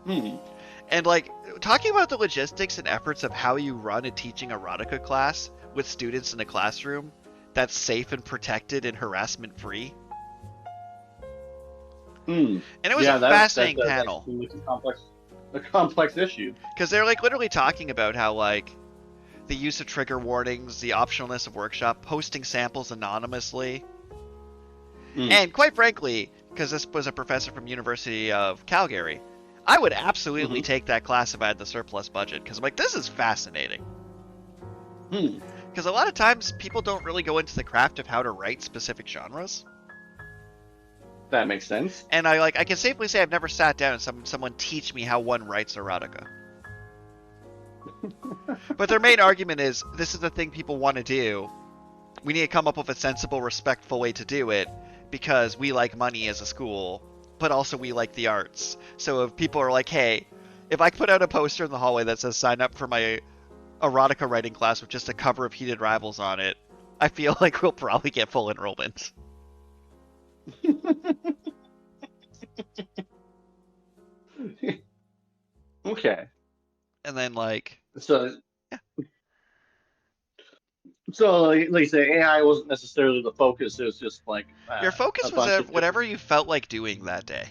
And like, talking about the logistics and efforts of how you run a teaching erotica class with students in a classroom that's safe and protected and harassment free. And it was a fascinating panel. A complex issue. Because they're like literally talking about how like the use of trigger warnings, the optionalness of workshop, posting samples anonymously. And quite frankly, because this was a professor from University of Calgary, I would absolutely take that class if I had the surplus budget, because I'm like, this is fascinating. Because a lot of times people don't really go into the craft of how to write specific genres. That makes sense. And I can safely say I've never sat down and someone teach me how one writes erotica. But their main argument is, this is the thing people want to do. We need to come up with a sensible, respectful way to do it, because we like money as a school, but also we like the arts. So if people are like, hey, If I put out a poster in the hallway that says "Sign up for my erotica writing class" with just a cover of Heated Rivals on it, I feel like we'll probably get full enrollment. Okay. And then like, So, yeah. like you say, AI wasn't necessarily the focus. It was just like Your a focus was bunch of whatever different. you felt like doing that day.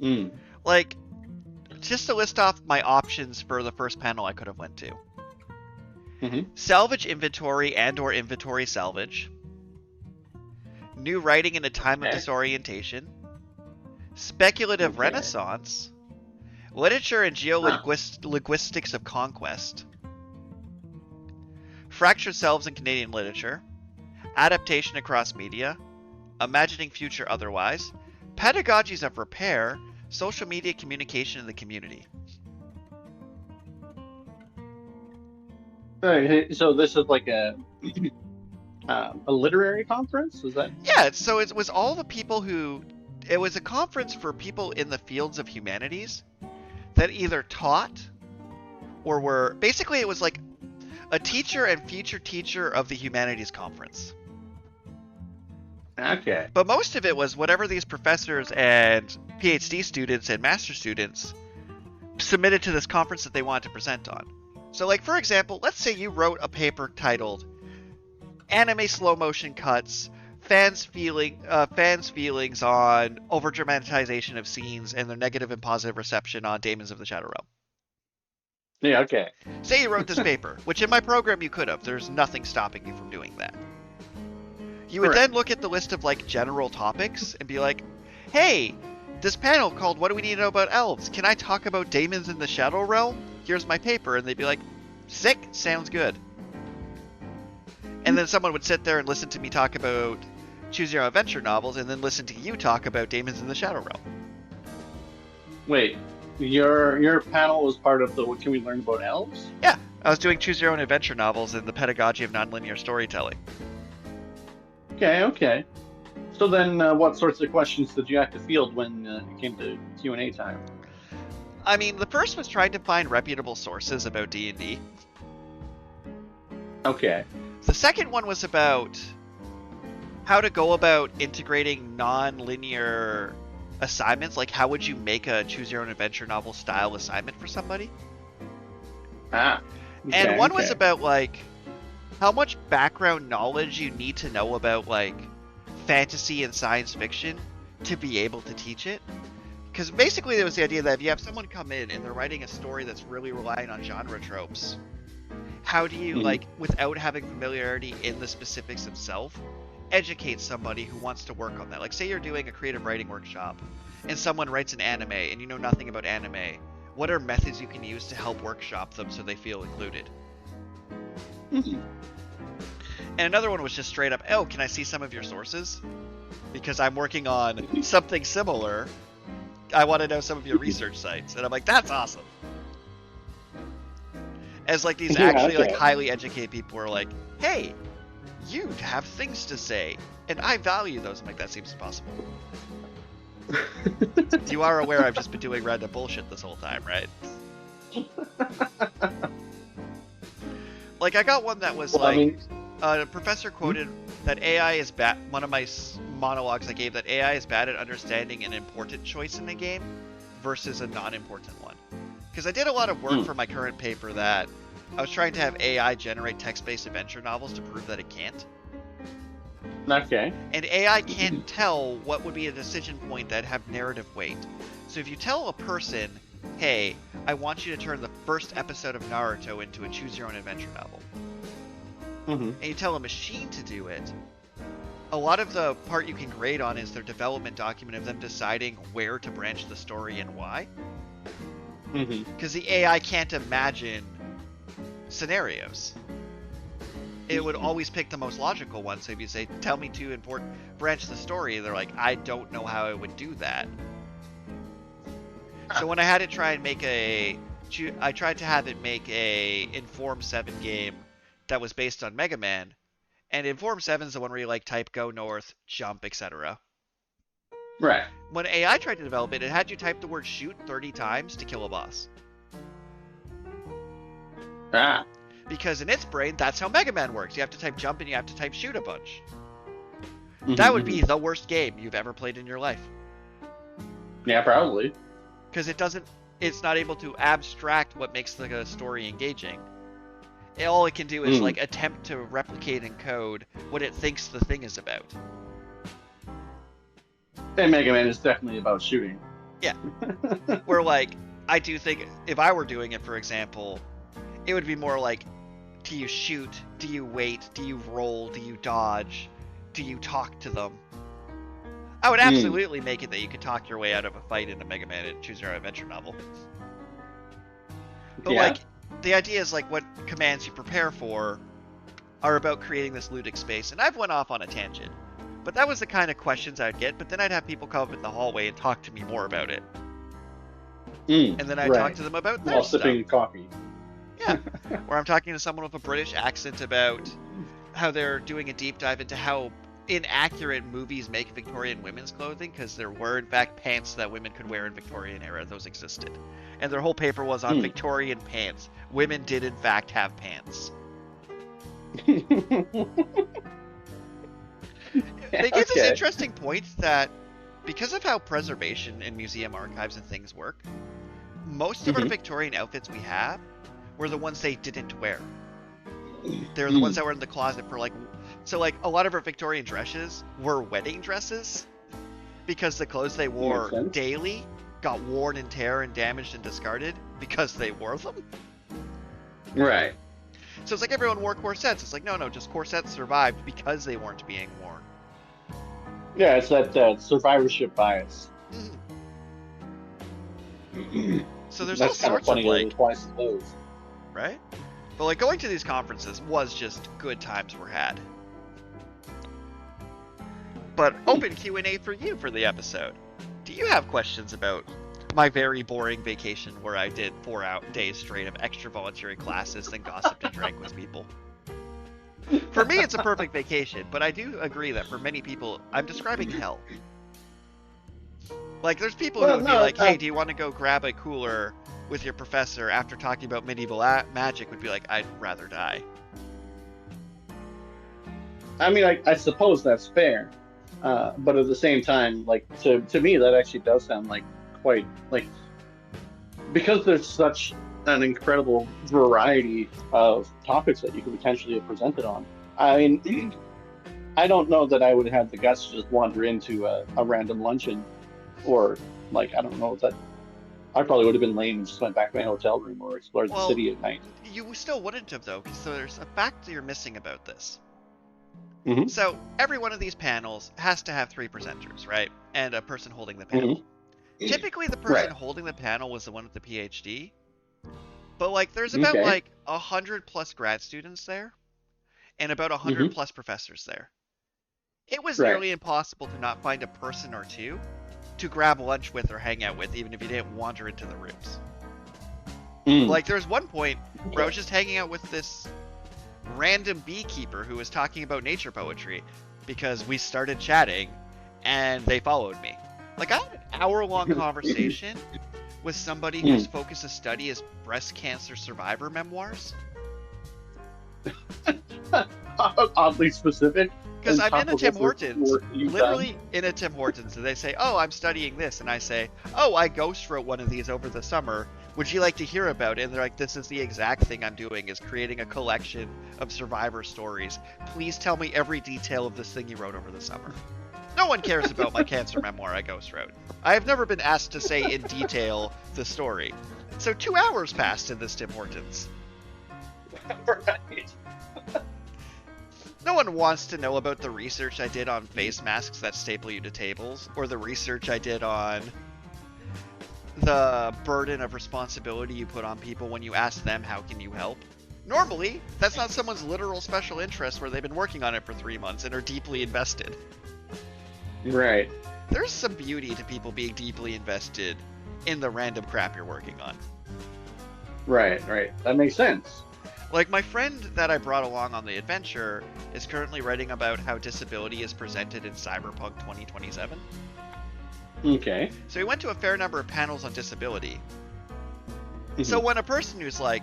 Mm. Like, just to list off my options for the first panel I could have went to. Mm-hmm. Salvage inventory and or inventory salvage. New writing in a time of Okay. disorientation. Speculative Okay. renaissance. Literature and Huh. geolinguistics of conquest. Fractured selves in Canadian literature. Adaptation across media. Imagining future otherwise. Pedagogies of repair. Social media communication in the community. So this is like a literary conference? Is that? Yeah, so it was all the people who. It was a conference for people in the fields of humanities that either taught or were. Basically, it was like a teacher and future teacher of the humanities conference. Okay. But most of it was whatever these professors and PhD students and master students submitted to this conference that they wanted to present on. So, like, for example, let's say you wrote a paper titled Anime Slow Motion Cuts, Fans' Feelings on Overdramatization of Scenes and Their Negative and Positive Reception on Daemons of the Shadow Realm. Yeah. Okay. Say you wrote this paper, which in my program you could have. There's nothing stopping you from doing that. You would then look at the list of like general topics and be like, hey, this panel called What Do We Need to Know About Elves? Can I talk about Daemons in the Shadow Realm? Here's my paper. And they'd be like, sick, sounds good. And then someone would sit there and listen to me talk about Choose Your Own Adventure novels and then listen to you talk about Daemons in the Shadow Realm. Wait, your panel was part of the What Can We Learn About Elves? Yeah, I was doing Choose Your Own Adventure novels and the pedagogy of nonlinear storytelling. Okay. So then, what sorts of questions did you have to field when it came to Q&A time? I mean, the first was trying to find reputable sources about D&D. Okay. The second one was about how to go about integrating non-linear assignments. Like, how would you make a Choose Your Own Adventure novel style assignment for somebody? Okay, And one was about, like, how much background knowledge you need to know about, like, fantasy and science fiction to be able to teach it. Because basically there was the idea that if you have someone come in and they're writing a story that's really relying on genre tropes, how do you, like, without having familiarity in the specifics itself, educate somebody who wants to work on that? Like, say you're doing a creative writing workshop and someone writes an anime and you know nothing about anime. What are methods you can use to help workshop them so they feel included? And another one was just straight up, oh, can I see some of your sources? Because I'm working on something similar. I want to know some of your research sites. And I'm like, that's awesome. As like these actually like highly educated people are like, hey, you have things to say. And I value those. I'm like, that seems impossible. You are aware I've just been doing random bullshit this whole time, right? Like, I got one that was a professor quoted that AI is bad. One of my monologues I gave that AI is bad at understanding an important choice in the game versus a non-important one. Because I did a lot of work for my current paper that I was trying to have AI generate text-based adventure novels to prove that it can't. Okay. And AI can't tell what would be a decision point that have narrative weight. So if you tell a person, hey, I want you to turn the first episode of Naruto into a choose-your-own-adventure novel, and you tell a machine to do it, a lot of the part you can grade on is their development document of them deciding where to branch the story and why. Because the AI can't imagine scenarios. It would always pick the most logical one. So if you say, tell me to branch the story, they're like, I don't know how I would do that. So when I had to try and make I tried to have it make a Inform 7 game that was based on Mega Man. And Inform 7 is the one where you like type go north, jump, etc. Right. When AI tried to develop it, it had you type the word shoot 30 times to kill a boss. Ah. Because in its brain, that's how Mega Man works. You have to type jump and you have to type shoot a bunch. Mm-hmm. That would be the worst game you've ever played in your life. Yeah, probably. Because it's not able to abstract what makes the story engaging. All it can do is like attempt to replicate in code what it thinks the thing is about. And Mega Man is definitely about shooting. Yeah. Where like, I do think if I were doing it, for example, it would be more like, do you shoot? Do you wait? Do you roll? Do you dodge? Do you talk to them? I would absolutely make it that you could talk your way out of a fight in a Mega Man Choose Your Own Adventure novel. But like, the idea is like what commands you prepare for are about creating this ludic space. And I've went off on a tangent. But that was the kind of questions I'd get. But then I'd have people come up in the hallway and talk to me more about it. And then I'd talk to them about their stuff. While sipping coffee. Yeah. Or I'm talking to someone with a British accent about how they're doing a deep dive into how inaccurate movies make Victorian women's clothing, because there were in fact pants that women could wear in Victorian era. Those existed. And their whole paper was on Victorian pants. Women did in fact have pants. They get this interesting point that because of how preservation and museum archives and things work, most of our Victorian outfits we have were the ones they didn't wear. They're the ones that were in the closet for like... So like a lot of our Victorian dresses were wedding dresses because the clothes they wore daily got worn and tear and damaged and discarded because they wore them. Right. So it's like everyone wore corsets. It's like, no, just corsets survived because they weren't being worn. Yeah, it's that survivorship bias. So there's That's all kind of sorts of funny like... twice those. Right? But like going to these conferences was just good times were had. But open Q&A for you for the episode. Do you have questions about my very boring vacation where I did 4 days straight of extra voluntary classes, then gossiped and drank with people? For me, it's a perfect vacation, but I do agree that for many people, I'm describing hell. Like, there's people who would be like, hey, do you want to go grab a cooler with your professor after talking about medieval magic? Would be like, I'd rather die. I mean, I suppose that's fair. But at the same time, like, to me, that actually does sound like quite, like, because there's such an incredible variety of topics that you could potentially have presented on. I mean, I don't know that I would have the guts to just wander into a random luncheon, or, like, I don't know, that I probably would have been lame and just went back to my hotel room or explored the city at night. You still wouldn't have, though, because there's a fact that you're missing about this. Mm-hmm. So every one of these panels has to have 3 presenters, right? And a person holding the panel. Typically, the person holding the panel was the one with the PhD. But like, there's about like 100 plus grad students there, and about 100 plus professors there. It was nearly impossible to not find a person or two to grab lunch with or hang out with, even if you didn't wander into the rooms. Like, there was one point where I was just hanging out with this random beekeeper who was talking about nature poetry because we started chatting and they followed me. Like, I had an hour-long conversation with somebody whose focus of study is breast cancer survivor memoirs. Oddly specific. Because I'm in a Tim Hortons, literally in a Tim Hortons, and they say, oh, I'm studying this, and I say, oh, I ghost wrote one of these over the summer. Would you like to hear about it? And they're like, this is the exact thing I'm doing, is creating a collection of survivor stories. Please tell me every detail of this thing you wrote over the summer. No one cares about my cancer memoir I ghost wrote. I have never been asked to say in detail the story. So 2 hours passed in this Tim Hortons. Right. No one wants to know about the research I did on face masks that staple you to tables, or the research I did on the burden of responsibility you put on people when you ask them how can you help. Normally, that's not someone's literal special interest where they've been working on it for 3 months and are deeply invested. Right. There's some beauty to people being deeply invested in the random crap you're working on. Right. That makes sense. Like, my friend that I brought along on the adventure is currently writing about how disability is presented in Cyberpunk 2027. Okay. So we went to a fair number of panels on disability. Mhm. So when a person who's like,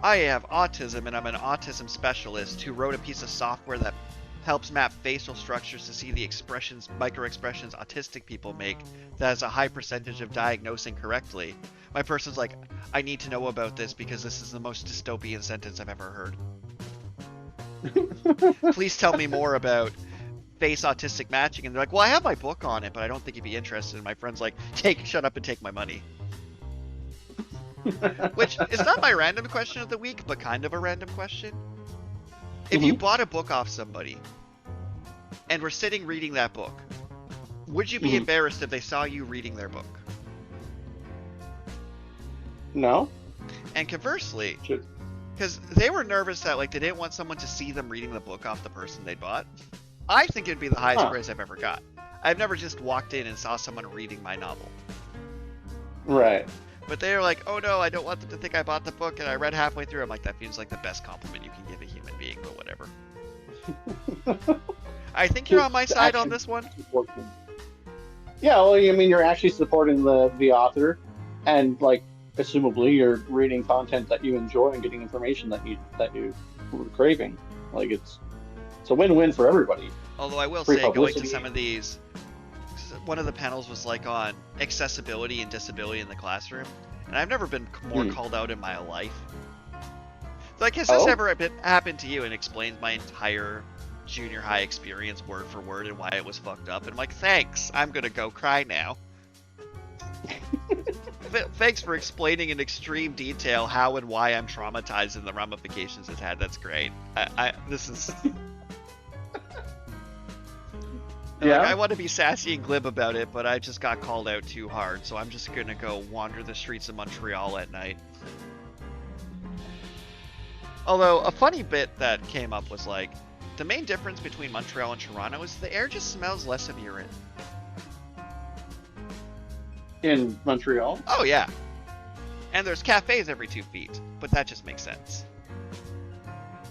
I have autism and I'm an autism specialist who wrote a piece of software that helps map facial structures to see the expressions, micro-expressions autistic people make that has a high percentage of diagnosing correctly, my person's like, I need to know about this because this is the most dystopian sentence I've ever heard. Please tell me more about face autistic matching. And they're like, well, I have my book on it, but I don't think you'd be interested. And my friend's like, shut up and take my money. Which is not my random question of the week, but kind of a random question. If you bought a book off somebody and were sitting reading that book, would you be embarrassed if they saw you reading their book? No. And conversely, Should. because they were nervous that like they didn't want someone to see them reading the book off the person they bought. I think it'd be the highest praise I've ever got. I've never just walked in and saw someone reading my novel. Right. But they were like, oh no, I don't want them to think I bought the book, and I read halfway through. I'm like, that feels like the best compliment you can give a human being, but whatever. I think you're on my side on this one. Yeah, well, I mean, you're actually supporting the author, and like, assumably, you're reading content that you enjoy and getting information that you were craving. Like, it's a win-win for everybody. Although I will Free say, going publicity. to some of these, one of the panels was like on accessibility and disability in the classroom, and I've never been more called out in my life. Like, has this ever happened to you and explained my entire junior high experience word for word and why it was fucked up? And I'm like, thanks, I'm gonna go cry now. Thanks for explaining in extreme detail how and why I'm traumatized and the ramifications it's had. That's great. This is... Yeah. Like, I want to be sassy and glib about it, but I just got called out too hard, so I'm just gonna go wander the streets of Montreal at night. Although, a funny bit that came up was like, the main difference between Montreal and Toronto is the air just smells less of urine. In Montreal? Oh yeah. And there's cafes every 2 feet, but that just makes sense.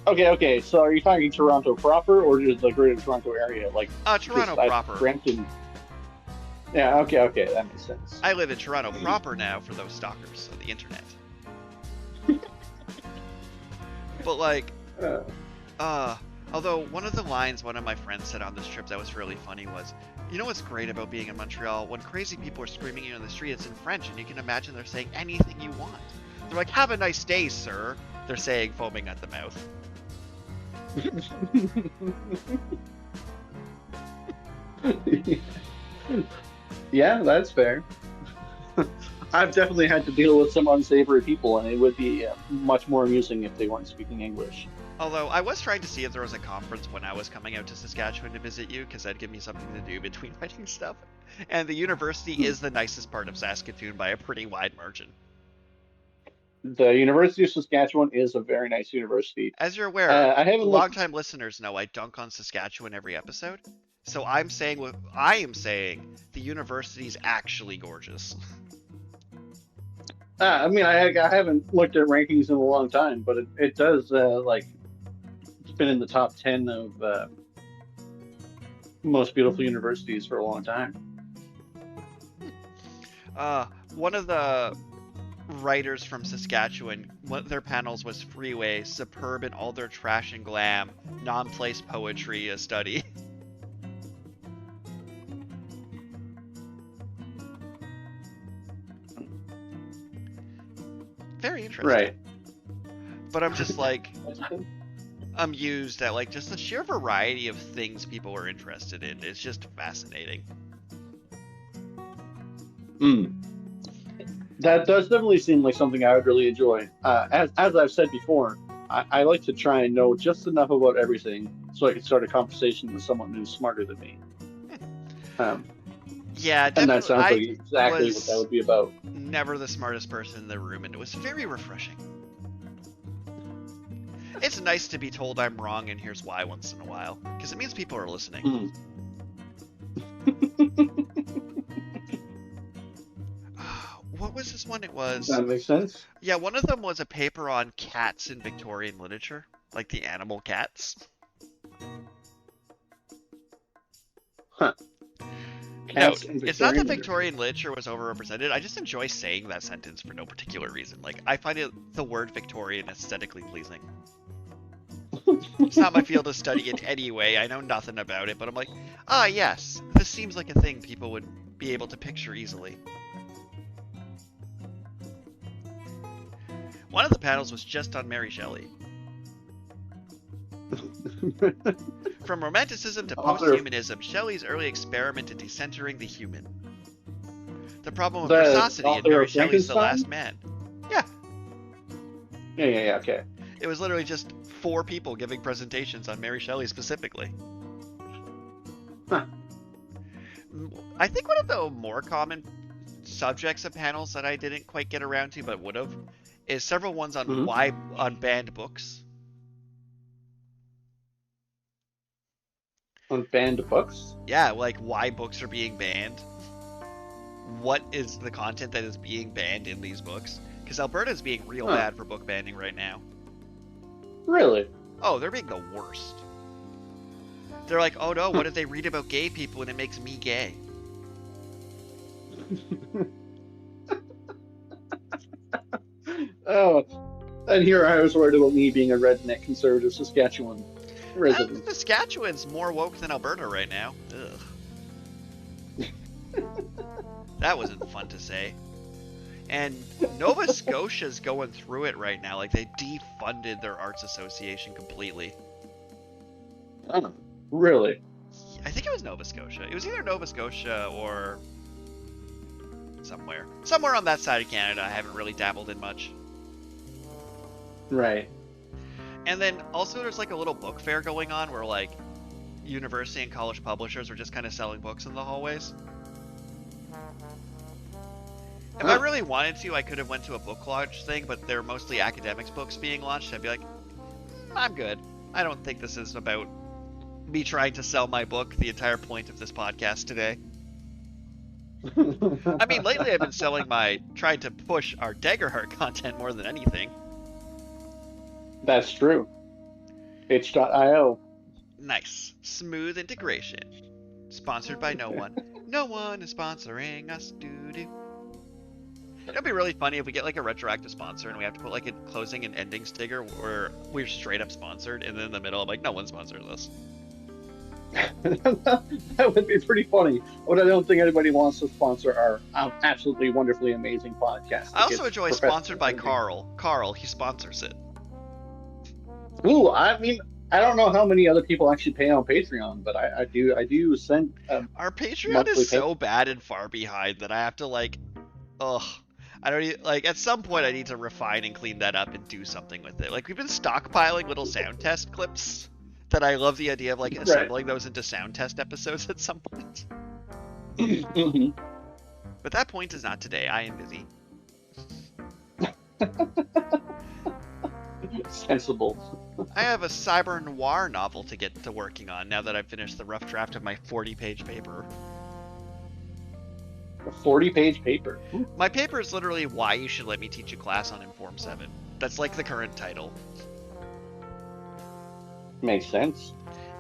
Okay. So, are you talking Toronto proper, or just the Greater Toronto area? Like, Toronto proper. Brampton. Yeah. Okay. That makes sense. I live in Toronto proper now for those stalkers on the internet. But like, although one of the lines one of my friends said on this trip that was really funny was, you know what's great about being in Montreal? When crazy people are screaming at you on the street, it's in French, and you can imagine they're saying anything you want. They're like, have a nice day, sir. They're saying, foaming at the mouth. Yeah, that's fair. I've definitely had to deal with some unsavory people, and it would be much more amusing if they weren't speaking English. Although, I was trying to see if there was a conference when I was coming out to Saskatchewan to visit you, because that'd give me something to do between writing stuff. And the university is the nicest part of Saskatoon by a pretty wide margin. The University of Saskatchewan is a very nice university. As you're aware, I haven't longtime listeners know I dunk on Saskatchewan every episode. So I am saying the university's actually gorgeous. I mean, I haven't looked at rankings in a long time, but it does, like, it's been in the top 10 of most beautiful universities for a long time. One of the writers from Saskatchewan, one of their panels was Freeway, superb in all their trash and glam, non-place poetry, a study. Very interesting. Right. But I'm just like, amused at like just the sheer variety of things people are interested in. It's just fascinating. That does definitely seem like something I would really enjoy. As I've said before, I like to try and know just enough about everything so I can start a conversation with someone who's smarter than me. Yeah, definitely. And that sounds like exactly what that would be about. Never the smartest person in the room, and it was very refreshing. It's nice to be told I'm wrong and here's why once in a while, because it means people are listening. What was this one? It was... That makes sense. Yeah, one of them was a paper on cats in Victorian literature, like the animal cats. Huh. No, Cats in it's not that Victorian Victorian literature was overrepresented. I just enjoy saying that sentence for no particular reason. Like, I find the word Victorian aesthetically pleasing. It's not my field of study in any way. I know nothing about it, but I'm like, ah, yes, this seems like a thing people would be able to picture easily. One of the panels was just on Mary Shelley. From Romanticism to post-humanism, Shelley's early experiment in decentering the human. The problem of prosody in Mary Shelley's The Last Man. Yeah. Yeah, okay. It was literally just 4 people giving presentations on Mary Shelley specifically. Huh. I think one of the more common subjects of panels that I didn't quite get around to but would have is several ones on why on banned books. On banned books? Yeah, like why books are being banned. What is the content that is being banned in these books? Because Alberta's being real bad for book banning right now. Really? Oh, they're being the worst. They're like, oh no, what if they read about gay people and it makes me gay? Oh, and here I was worried about me being a redneck conservative Saskatchewan resident. Saskatchewan's more woke than Alberta right now. Ugh. That wasn't fun to say. And Nova Scotia's going through it right now. Like, they defunded their arts association completely. Oh, really? I think it was Nova Scotia. It was either Nova Scotia or somewhere. Somewhere on that side of Canada. I haven't really dabbled in much. Right. And then also there's like a little book fair going on where like university and college publishers are just kind of selling books in the hallways. If I really wanted to, I could have went to a book launch thing, but they're mostly academics books being launched. I'd be like, I'm good. I don't think this is about me trying to sell my book, the entire point of this podcast today. I mean, lately I've been trying to push our Daggerheart content more than anything. That's true. Itch.io. Nice. Smooth integration. Sponsored by no one. No one is sponsoring us, doo-doo. It'd be really funny if we get like a retroactive sponsor and we have to put like a closing and ending sticker where we're straight up sponsored, and then in the middle I'm like, no one sponsored this. That would be pretty funny. But I don't think anybody wants to sponsor our absolutely wonderfully amazing podcast. I also enjoy sponsored by Carl. Carl, he sponsors it. Ooh, I mean, I don't know how many other people actually pay on Patreon, but I do send. Our Patreon is so bad and far behind that I have to like, I don't even, like, at some point I need to refine and clean that up and do something with it. Like, we've been stockpiling little sound test clips that I love the idea of like assembling those into sound test episodes at some point. But that point is not today. I am busy. Sensible. I have a cyber noir novel to get to working on now that I've finished the rough draft of my 40-page paper. A 40-page paper? Ooh. My paper is literally why you should let me teach a class on Inform 7. That's like the current title. Makes sense.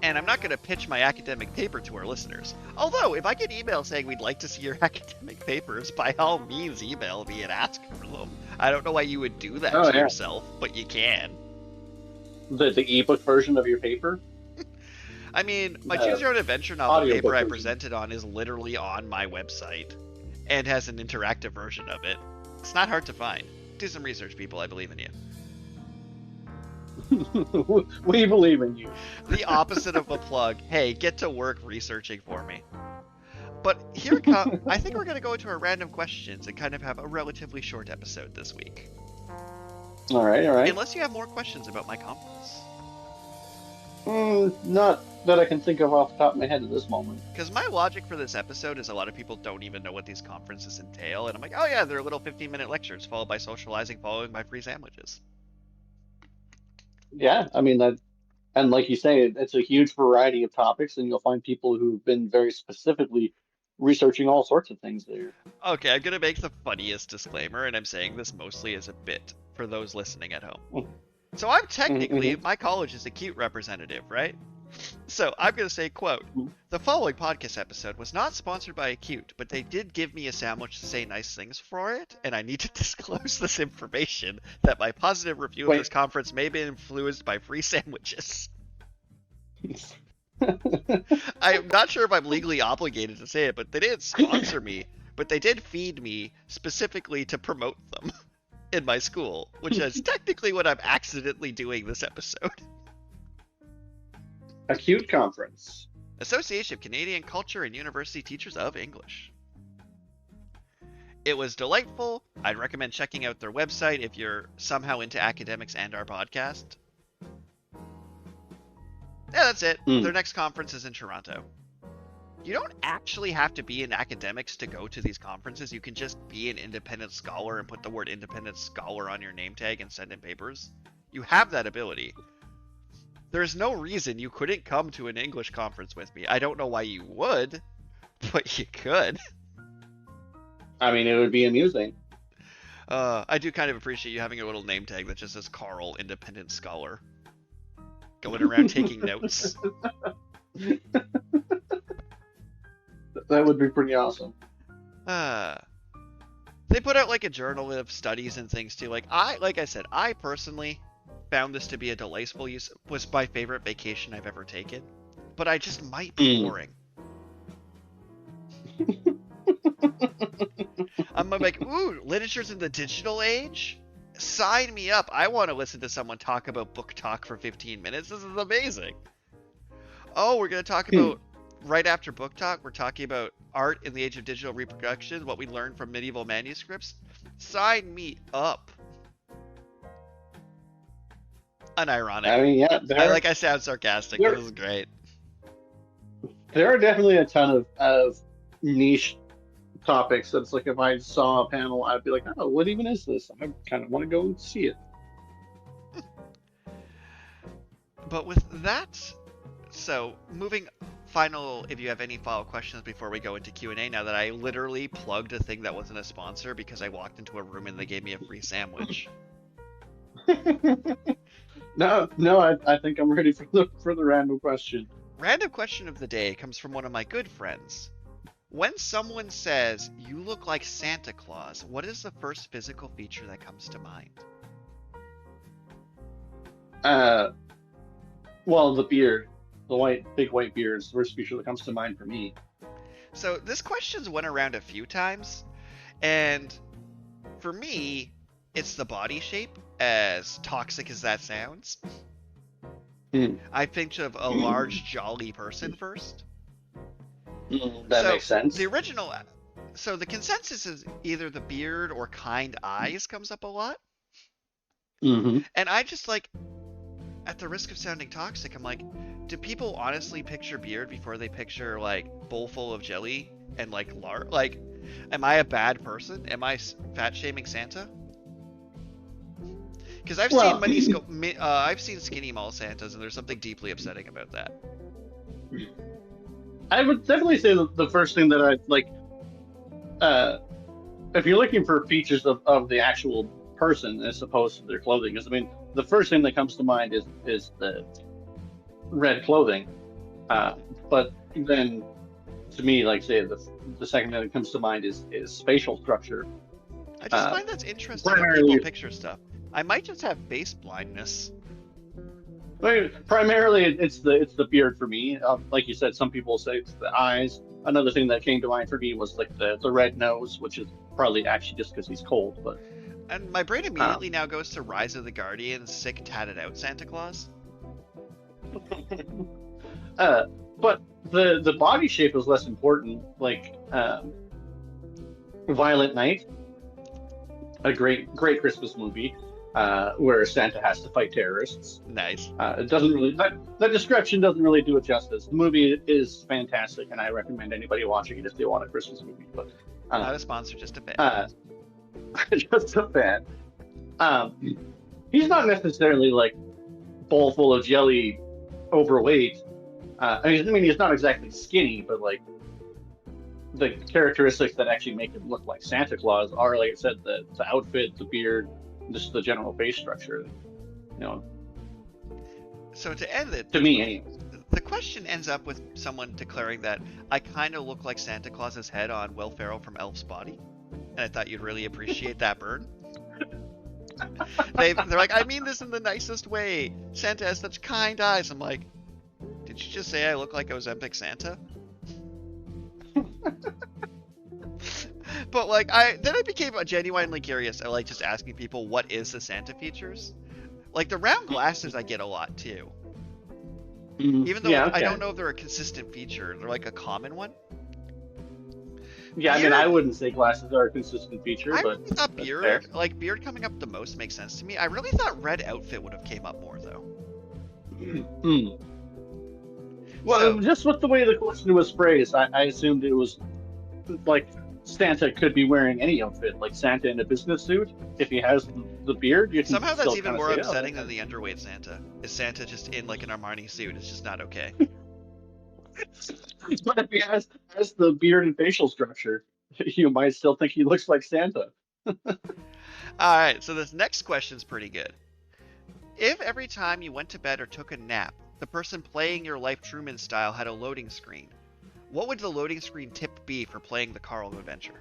And I'm not going to pitch my academic paper to our listeners. Although, if I get emails saying we'd like to see your academic papers, by all means email me and ask for them. I don't know why you would do that to yourself, but you can. The ebook version of your paper? I mean, my Choose Your Own Adventure novel paper I presented on is literally on my website and has an interactive version of it. It's not hard to find. Do some research, people. I believe in you. We believe in you. The opposite of a plug. Hey, get to work researching for me. But I think we're going to go into our random questions and kind of have a relatively short episode this week. All right. Unless you have more questions about my conference. Not that I can think of off the top of my head at this moment. Because my logic for this episode is a lot of people don't even know what these conferences entail. And I'm like, oh yeah, they're little 15-minute lectures followed by socializing, followed by free sandwiches. Yeah, I mean, that, and like you say, it's a huge variety of topics, and you'll find people who've been very specifically researching all sorts of things there. Okay, I'm going to make the funniest disclaimer, and I'm saying this mostly as a bit for those listening at home. So I'm technically, my college is a cute representative, right? So I'm going to say, quote, "The following podcast episode was not sponsored by Acute, but they did give me a sandwich to say nice things for it, and I need to disclose this information that my positive review of this conference may be influenced by free sandwiches." I'm not sure if I'm legally obligated to say it, but they didn't sponsor me, but they did feed me specifically to promote them in my school, which is technically what I'm accidentally doing this episode. Acute conference. Association of Canadian Culture and University Teachers of English. It was delightful. I'd recommend checking out their website if you're somehow into academics and our podcast. Yeah, that's it. Their next conference is in Toronto. You don't actually have to be in academics to go to these conferences. You can just be an independent scholar and put the word independent scholar on your name tag and send in papers. You have that ability. There's no reason you couldn't come to an English conference with me. I don't know why you would, but you could. I mean, it would be amusing. I do kind of appreciate you having a little name tag that just says Carl, independent scholar, going around taking notes. That would be pretty awesome. They put out like a journal of studies and things too. Like I said, I personally found this to be a delightful use. Was my favorite vacation I've ever taken, but I just might be boring. I'm like, ooh, literature's in the digital age? Sign me up. I want to listen to someone talk about book talk for 15 minutes. This is amazing. Oh, we're going to talk about, right after book talk, we're talking about art in the age of digital reproduction, what we learned from medieval manuscripts. Sign me up. Unironic. I mean, yeah. I sound sarcastic. This is great. There are definitely a ton of niche topics. That's like, if I saw a panel, I'd be like, oh, what even is this? I kind of want to go and see it. But with that, so moving final, if you have any follow-up questions before we go into Q&A, now that I literally plugged a thing that wasn't a sponsor because I walked into a room and they gave me a free sandwich. No, I think I'm ready for the random question. Random question of the day comes from one of my good friends. When someone says, "You look like Santa Claus," what is the first physical feature that comes to mind? Well, the beard. The big white beard is the first feature that comes to mind for me. So this question's went around a few times, and for me, it's the body shape, as toxic as that sounds. I think of a large, jolly person first. That makes sense. The consensus is either the beard or kind eyes comes up a lot. Mm-hmm. And I just like, at the risk of sounding toxic, I'm like, do people honestly picture beard before they picture like bowl full of jelly and like like, am I a bad person? Am I fat shaming Santa? Because I've seen skinny mall Santas, and there's something deeply upsetting about that. I would definitely say the first thing that I'd like, if you're looking for features of the actual person as opposed to their clothing, because I mean, the first thing that comes to mind is the red clothing. But then, to me, like say the second thing that comes to mind is spatial structure. I just find that's interesting when people picture stuff. I might just have face blindness. Primarily, it's the beard for me. Like you said, some people say it's the eyes. Another thing that came to mind for me was like the red nose, which is probably actually just because he's cold. But and my brain immediately now goes to Rise of the Guardians, sick tatted out Santa Claus. But the body shape is less important. Like Violent Night, a great Christmas movie. Where Santa has to fight terrorists. Nice. It doesn't really that description doesn't really do it justice. The movie is fantastic, and I recommend anybody watching it if they want a Christmas movie. But not a sponsor, just a fan. Just a fan. He's not necessarily like bowl full of jelly, overweight. I mean, he's not exactly skinny, but like the characteristics that actually make him look like Santa Claus are, like I said, the outfit, the beard. Just the general face structure, you know. So to end it, to me, anyway. The question ends up with someone declaring that I kind of look like Santa Claus's head on Will Ferrell from Elf's Body, and I thought you'd really appreciate that burn. They're like, I mean this in the nicest way. Santa has such kind eyes. I'm like, did you just say I look like Ozempic Santa? But like, I became genuinely curious. I like just asking people, what is the Santa features? Like the round glasses, I get a lot too. Even though I don't know if they're a consistent feature, they're like a common one. Yeah, beard, I mean, I wouldn't say glasses are a consistent feature, I but really thought beard coming up the most makes sense to me. I really thought red outfit would have came up more though. Well, so, just with the way the question was phrased, I assumed it was like Santa could be wearing any outfit, like Santa in a business suit. If he has the beard, you can somehow that's even more say, upsetting than the underweight Santa. Is Santa just in like an Armani suit? It's just not okay. But if he has the beard and facial structure, you might still think he looks like Santa. Alright, so this next question's pretty good. If every time you went to bed or took a nap, the person playing your life Truman style had a loading screen, what would the loading screen tip be for playing the Carl adventure?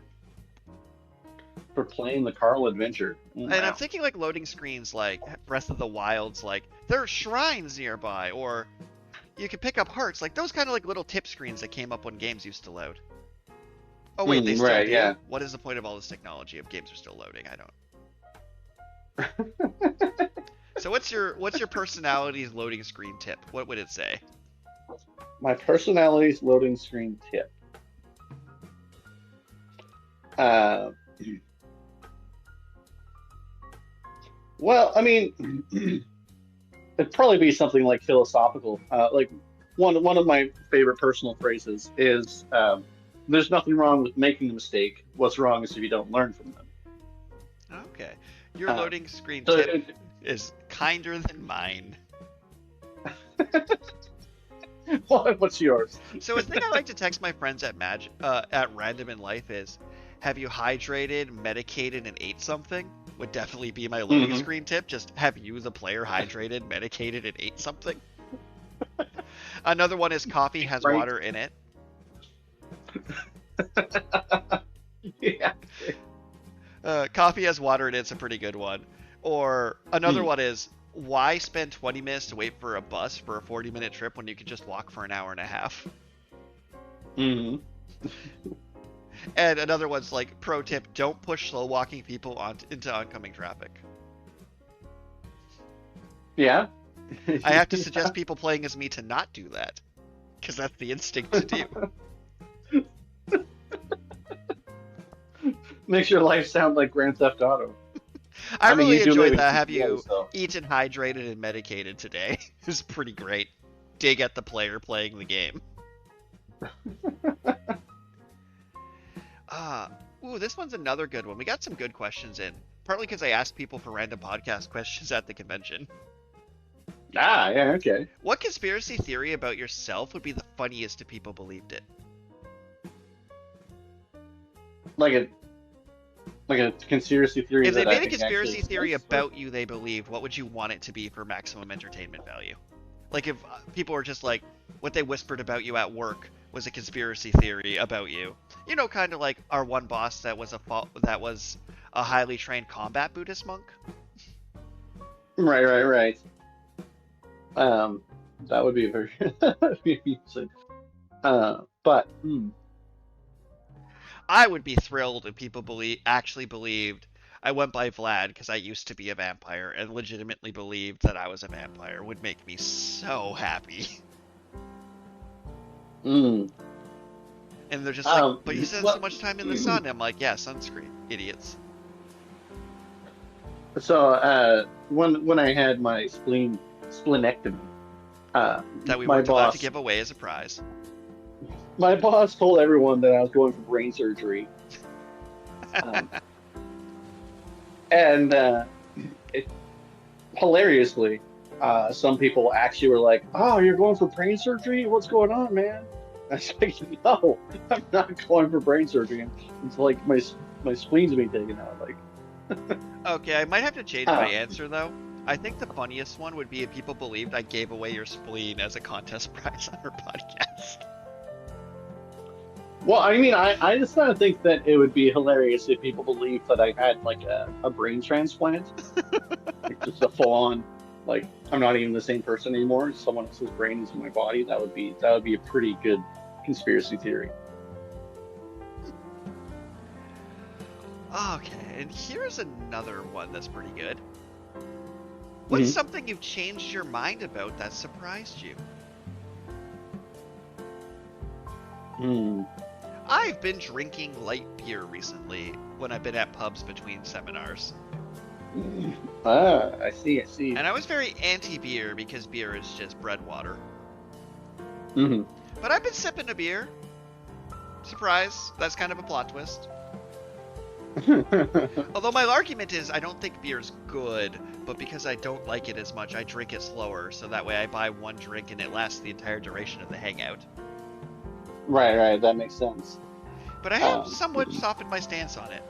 For playing the Carl adventure? And I'm thinking like loading screens like Breath of the Wild's, like, there are shrines nearby, or you can pick up hearts, like those kind of like little tip screens that came up when games used to load. Oh wait, they still do? Yeah. What is the point of all this technology if games are still loading? I don't. So what's your personality's loading screen tip? What would it say? My personality's loading screen tip. Well, I mean, it'd probably be something like philosophical. Like one of my favorite personal phrases is, "There's nothing wrong with making a mistake. What's wrong is if you don't learn from them." Okay, your loading screen tip is kinder than mine. What's yours? So a thing I like to text my friends at random in life is, "Have you hydrated, medicated, and ate something?" Would definitely be my loading screen tip. Just have you, the player, hydrated, medicated, and ate something. Another one is coffee has water in it. Yeah. Coffee has water in it. It's a pretty good one. Or another one is, why spend 20 minutes to wait for a bus for a 40-minute trip when you can just walk for an hour and a half? And another one's like, pro tip, don't push slow walking people into oncoming traffic. Yeah. I have to suggest people playing as me to not do that, because that's the instinct to do. Makes your life sound like Grand Theft Auto. I really enjoyed that. Have you eaten, hydrated, and medicated today? It was pretty great. Dig at the player playing the game. Ooh, this one's another good one. We got some good questions in. Partly because I asked people for random podcast questions at the convention. Ah, yeah, okay. What conspiracy theory about yourself would be the funniest if people believed it? Like a conspiracy theory. If they made a conspiracy theory about you they believed, what would you want it to be for maximum entertainment value? Like if people were just like, what they whispered about you at work was a conspiracy theory about you. You know, kind of like our one boss that was a highly trained combat Buddhist monk. Right. That would be very amusing. But I would be thrilled if people actually believed I went by Vlad because I used to be a vampire and legitimately believed that I was a vampire. Would make me so happy. And they're just like, but you spend so much time in the sun. I'm like, yeah, sunscreen, idiots. So when I had my splenectomy, that we weren't allowed to give away as a prize. My boss told everyone that I was going for brain surgery. And hilariously, some people actually were like, "Oh, you're going for brain surgery? What's going on, man?" I was like, "No, I'm not going for brain surgery. It's like my spleen's being taken out." Like, okay, I might have to change my answer though. I think the funniest one would be if people believed I gave away your spleen as a contest prize on our podcast. Well, I mean, I just kind of think that it would be hilarious if people believed that I had like a brain transplant, like just a full-on, like I'm not even the same person anymore. Someone else's brain is in my body. That would be a pretty good conspiracy theory. Okay, and here's another one that's pretty good. What's something you've changed your mind about that surprised you? I've been drinking light beer recently when I've been at pubs between seminars. I see. And I was very anti-beer because beer is just bread water. But I've been sipping a beer. Surprise, that's kind of a plot twist. Although my argument is I don't think beer's good, but because I don't like it as much, I drink it slower, so that way I buy one drink and it lasts the entire duration of the hangout. Right, that makes sense. But I have somewhat softened my stance on it.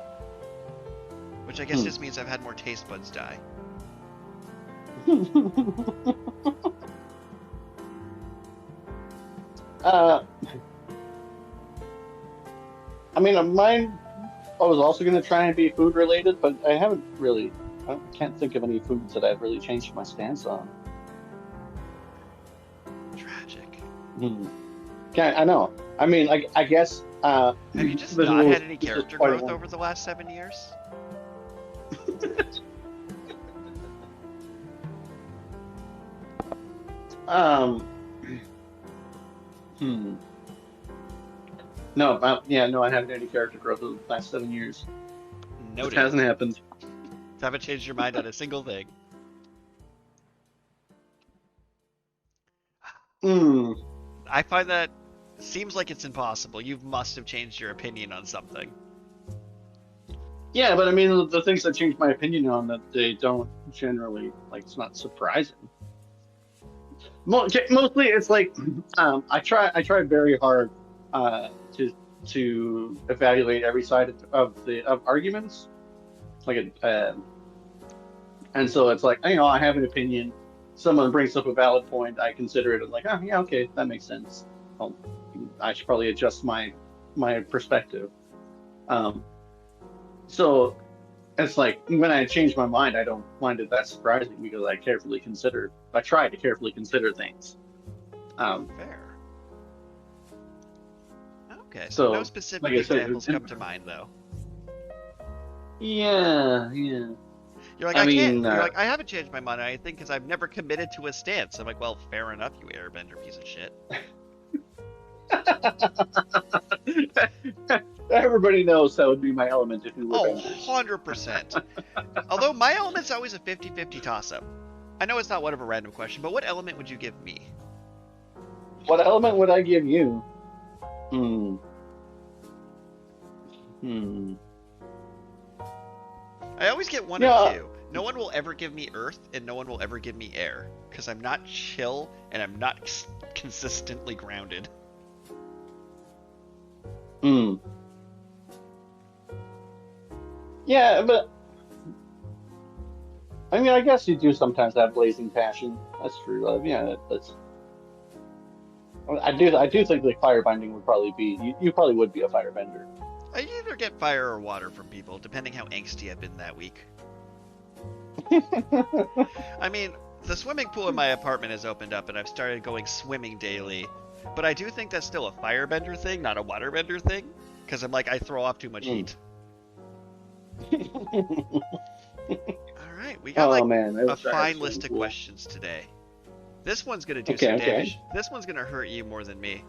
Which I guess just means I've had more taste buds die. I mean, mine, I was also going to try and be food related, but I can't think of any foods that I've really changed my stance on. Tragic. I know. I mean, I guess. Have you just not had any character growth over the last 7 years? No, I haven't had any character growth over the last 7 years. Noted. It hasn't happened. Haven't changed your mind on a single thing. I find that seems like it's impossible. You must have changed your opinion on something. Yeah, but I mean, the things that change my opinion on that they don't generally, like, it's not surprising. Mostly, it's like I try very hard to evaluate every side of arguments, like and so it's like, I have an opinion. Someone brings up a valid point, I consider it like, oh yeah, okay, that makes sense. I should probably adjust my perspective. So it's like when I change my mind, I don't find it that surprising because I try to carefully consider things. Fair. Okay, so no specific like examples come to mind though. Yeah. You're like, You're like, I haven't changed my mind, I think, because I've never committed to a stance. I'm like, well, fair enough, you airbender piece of shit. Everybody knows that would be my element if you were benders. 100%. Although my element's always a 50-50 toss-up. I know it's not one of a random question, but what element would you give me? What element would I give you? I always get one or two. No one will ever give me earth, and no one will ever give me air. Because I'm not chill, and I'm not consistently grounded. Yeah, but I mean, I guess you do sometimes have blazing passion. That's true. Yeah, that's. I do think like firebinding would probably be. You probably would be a firebender. I either get fire or water from people, depending how angsty I've been that week. I mean, the swimming pool in my apartment has opened up, and I've started going swimming daily. But I do think that's still a firebender thing, not a waterbender thing. Because I'm like, I throw off too much heat. Alright, we got a fine list of questions today. This one's going to do some damage. This one's going to hurt you more than me.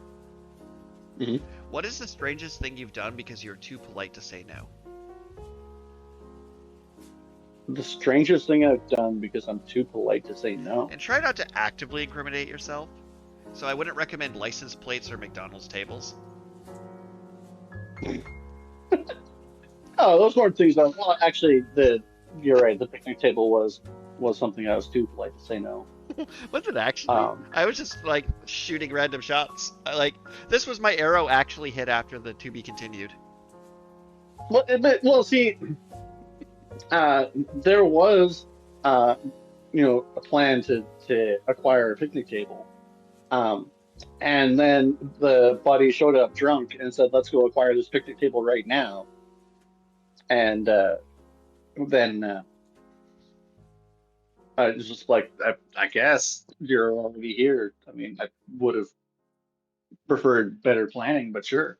What is the strangest thing you've done because you're too polite to say no? The strangest thing I've done because I'm too polite to say no. And try not to actively incriminate yourself. So I wouldn't recommend license plates or McDonald's tables. Oh, those weren't things that. Well, actually, you're right. The picnic table was something I was too polite to say no. Was it actually? I was just like shooting random shots. This was my arrow actually hit after the to be continued. Well, see, there was a plan to acquire a picnic table. Um, and then the buddy showed up drunk and said, "Let's go acquire this picnic table right now." And then I was just like, I guess you're already here. I mean, I would have preferred better planning, but sure.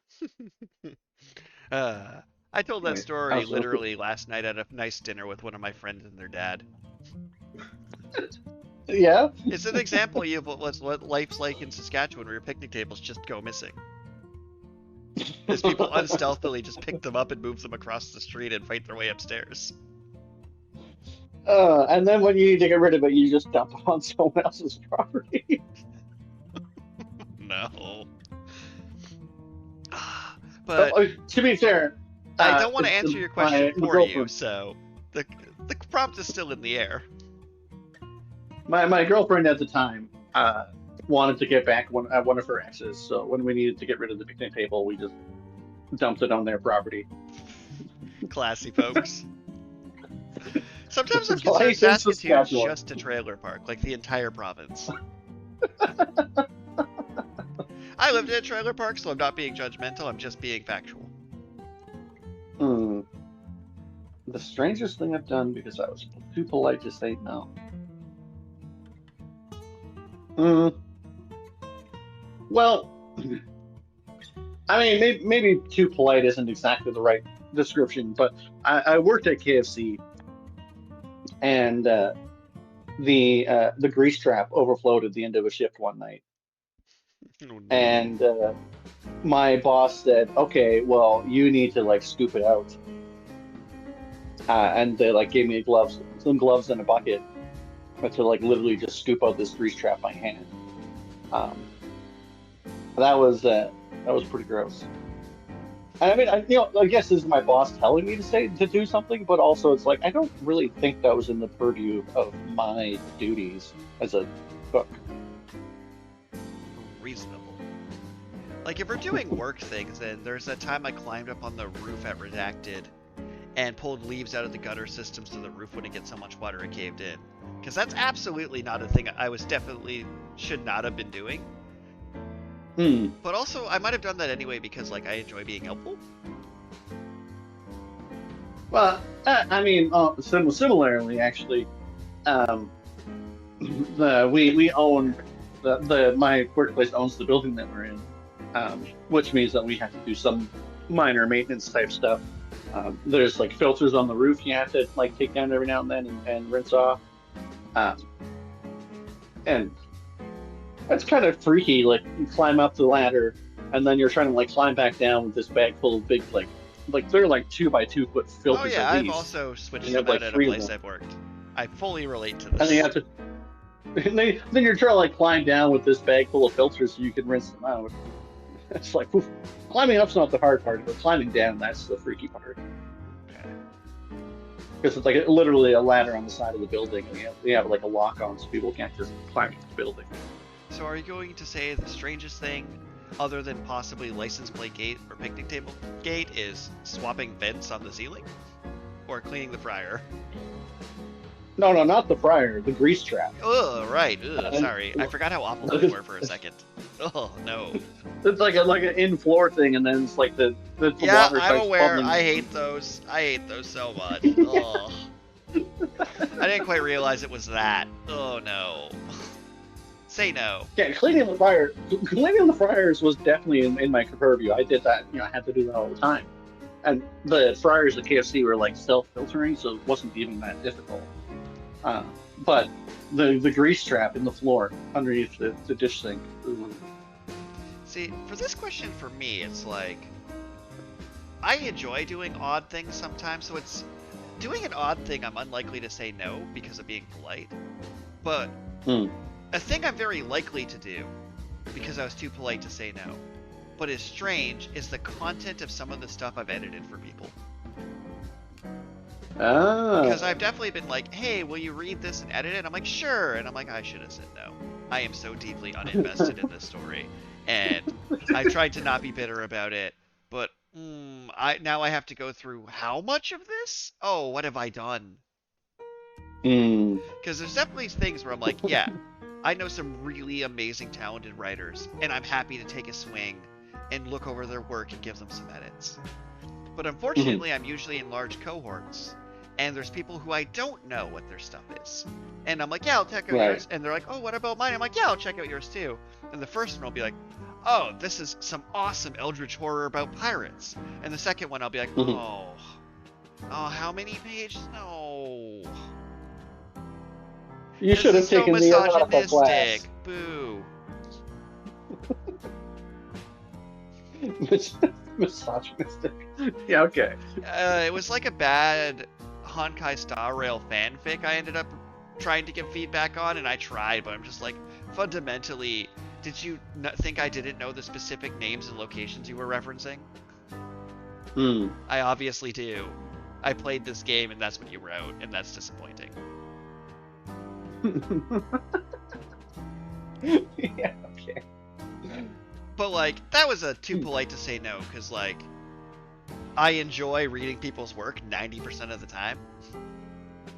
Uh, I told that Anyway, story how's literally last night at a nice dinner with one of my friends and their dad. yeah. It's an example of what life's like in Saskatchewan, where your picnic tables just go missing. As people unstealthily just pick them up and move them across the street and fight their way upstairs. And then when you need to get rid of it, you just dump it on someone else's property. No. But To be fair, I don't want to answer your question for you, girlfriend, so the prompt is still in the air. my girlfriend at the time wanted to get back one of her exes, so when we needed to get rid of the picnic table, we just dumped it on their property. Classy folks. Sometimes I'm Life concerned in Saskatoon's Saskatchewan. just a trailer park, like the entire province. I lived in a trailer park, so I'm not being judgmental, I'm just being factual. Hmm. The strangest thing I've done because I was too polite to say no. Well, I mean, maybe too polite isn't exactly the right description, but I worked at KFC, and the grease trap overflowed at the end of a shift one night, Oh, no. and my boss said, "Okay, well, you need to like scoop it out," and they like gave me some gloves and a bucket, to like literally just scoop out this grease trap by hand. Um, that was pretty gross. I mean, I guess this is my boss telling me to do something, but also it's like I don't really think that was in the purview of my duties as a cook. Reasonable. Like, if we're doing work things, then there's that time I climbed up on the roof at Redacted and pulled leaves out of the gutter systems to the roof when it gets so much water it caved in. Because that's absolutely not a thing I was definitely should not have been doing. But also, I might have done that anyway because, like, I enjoy being helpful. Well, I mean, similarly, actually, we own my workplace owns the building that we're in, which means that we have to do some minor maintenance type stuff. There's like filters on the roof you have to like take down every now and then and rinse off, and that's kind of freaky. Like you climb up the ladder, and then you're trying to like climb back down with this bag full of big like they're like 2x2 foot filters. Oh yeah, at I've least. also switched And to you have, that like, at a 3 of place them. I've worked. I fully relate to And then you this. have to. And then you're trying to like climb down with this bag full of filters so you can rinse them out. It's like oof. Climbing up's not the hard part, but climbing down, that's the freaky part. Okay. Because it's like literally a ladder on the side of the building, and you have like a lock on so people can't just climb into the building. So are you going to say the strangest thing, other than possibly license plate gate or picnic table gate, is swapping vents on the ceiling? Or cleaning the fryer? No, not the fryer, the grease trap. Ugh, right. Ugh, sorry. I forgot how awful those were for a second. Oh, no. It's like an in-floor thing, and then it's like the Yeah, water I'm starts aware. bubbling. I hate those. I hate those so much. Oh. I didn't quite realize it was that. Oh, no. Say no. Yeah, cleaning the fryers was definitely in my purview. I did that. I had to do that all the time. And the fryers at KFC were like self-filtering, so it wasn't even that difficult. But the grease trap in the floor underneath the dish sink. Ooh. See, for this question for me, it's like, I enjoy doing odd things sometimes, so it's doing an odd thing I'm unlikely to say no because of being polite. But a thing I'm very likely to do because I was too polite to say no, but is strange, is the content of some of the stuff I've edited for people. Because I've definitely been like, hey, will you read this and edit it? I'm like, sure. And I'm like, I should have said no. I am so deeply uninvested in this story. And I tried to not be bitter about it. But now I have to go through how much of this? Oh, what have I done? Because there's definitely things where I'm like, yeah, I know some really amazing, talented writers, and I'm happy to take a swing and look over their work and give them some edits. But unfortunately, I'm usually in large cohorts, and there's people who I don't know what their stuff is. And I'm like, yeah, I'll check out yours. And they're like, oh, what about mine? I'm like, yeah, I'll check out yours too. And the first one will be like, oh, this is some awesome eldritch horror about pirates. And the second one, I'll be like, oh, how many pages? No. You should have taken the erotica class. Boo. Misogynistic. Yeah, okay. It was like a bad Honkai Star Rail fanfic I ended up trying to give feedback on, and I tried, but I'm just like, fundamentally, did you think I didn't know the specific names and locations you were referencing? I obviously do. I played this game, and that's what you wrote, and that's disappointing. Yeah, okay. But, like, that was a too polite to say no, because, like, I enjoy reading people's work 90% of the time.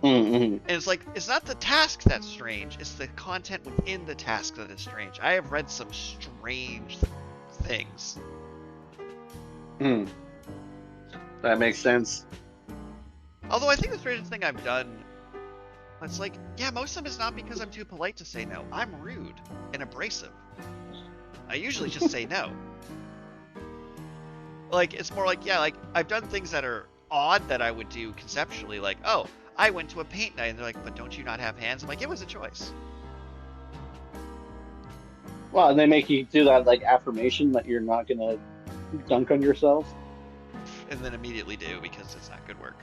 And it's like, it's not the task that's strange, it's the content within the task that is strange. I have read some strange things. That makes sense. Although I think the strangest thing I've done, it's like, yeah, most of them is not because I'm too polite to say no. I'm rude and abrasive. I usually just say no. Like, it's more like, yeah, like, I've done things that are odd that I would do conceptually, like, oh, I went to a paint night, and they're like, but don't you not have hands? I'm like, it was a choice. Well, and they make you do that, like, affirmation that you're not gonna dunk on yourself. And then immediately do, because it's not good work.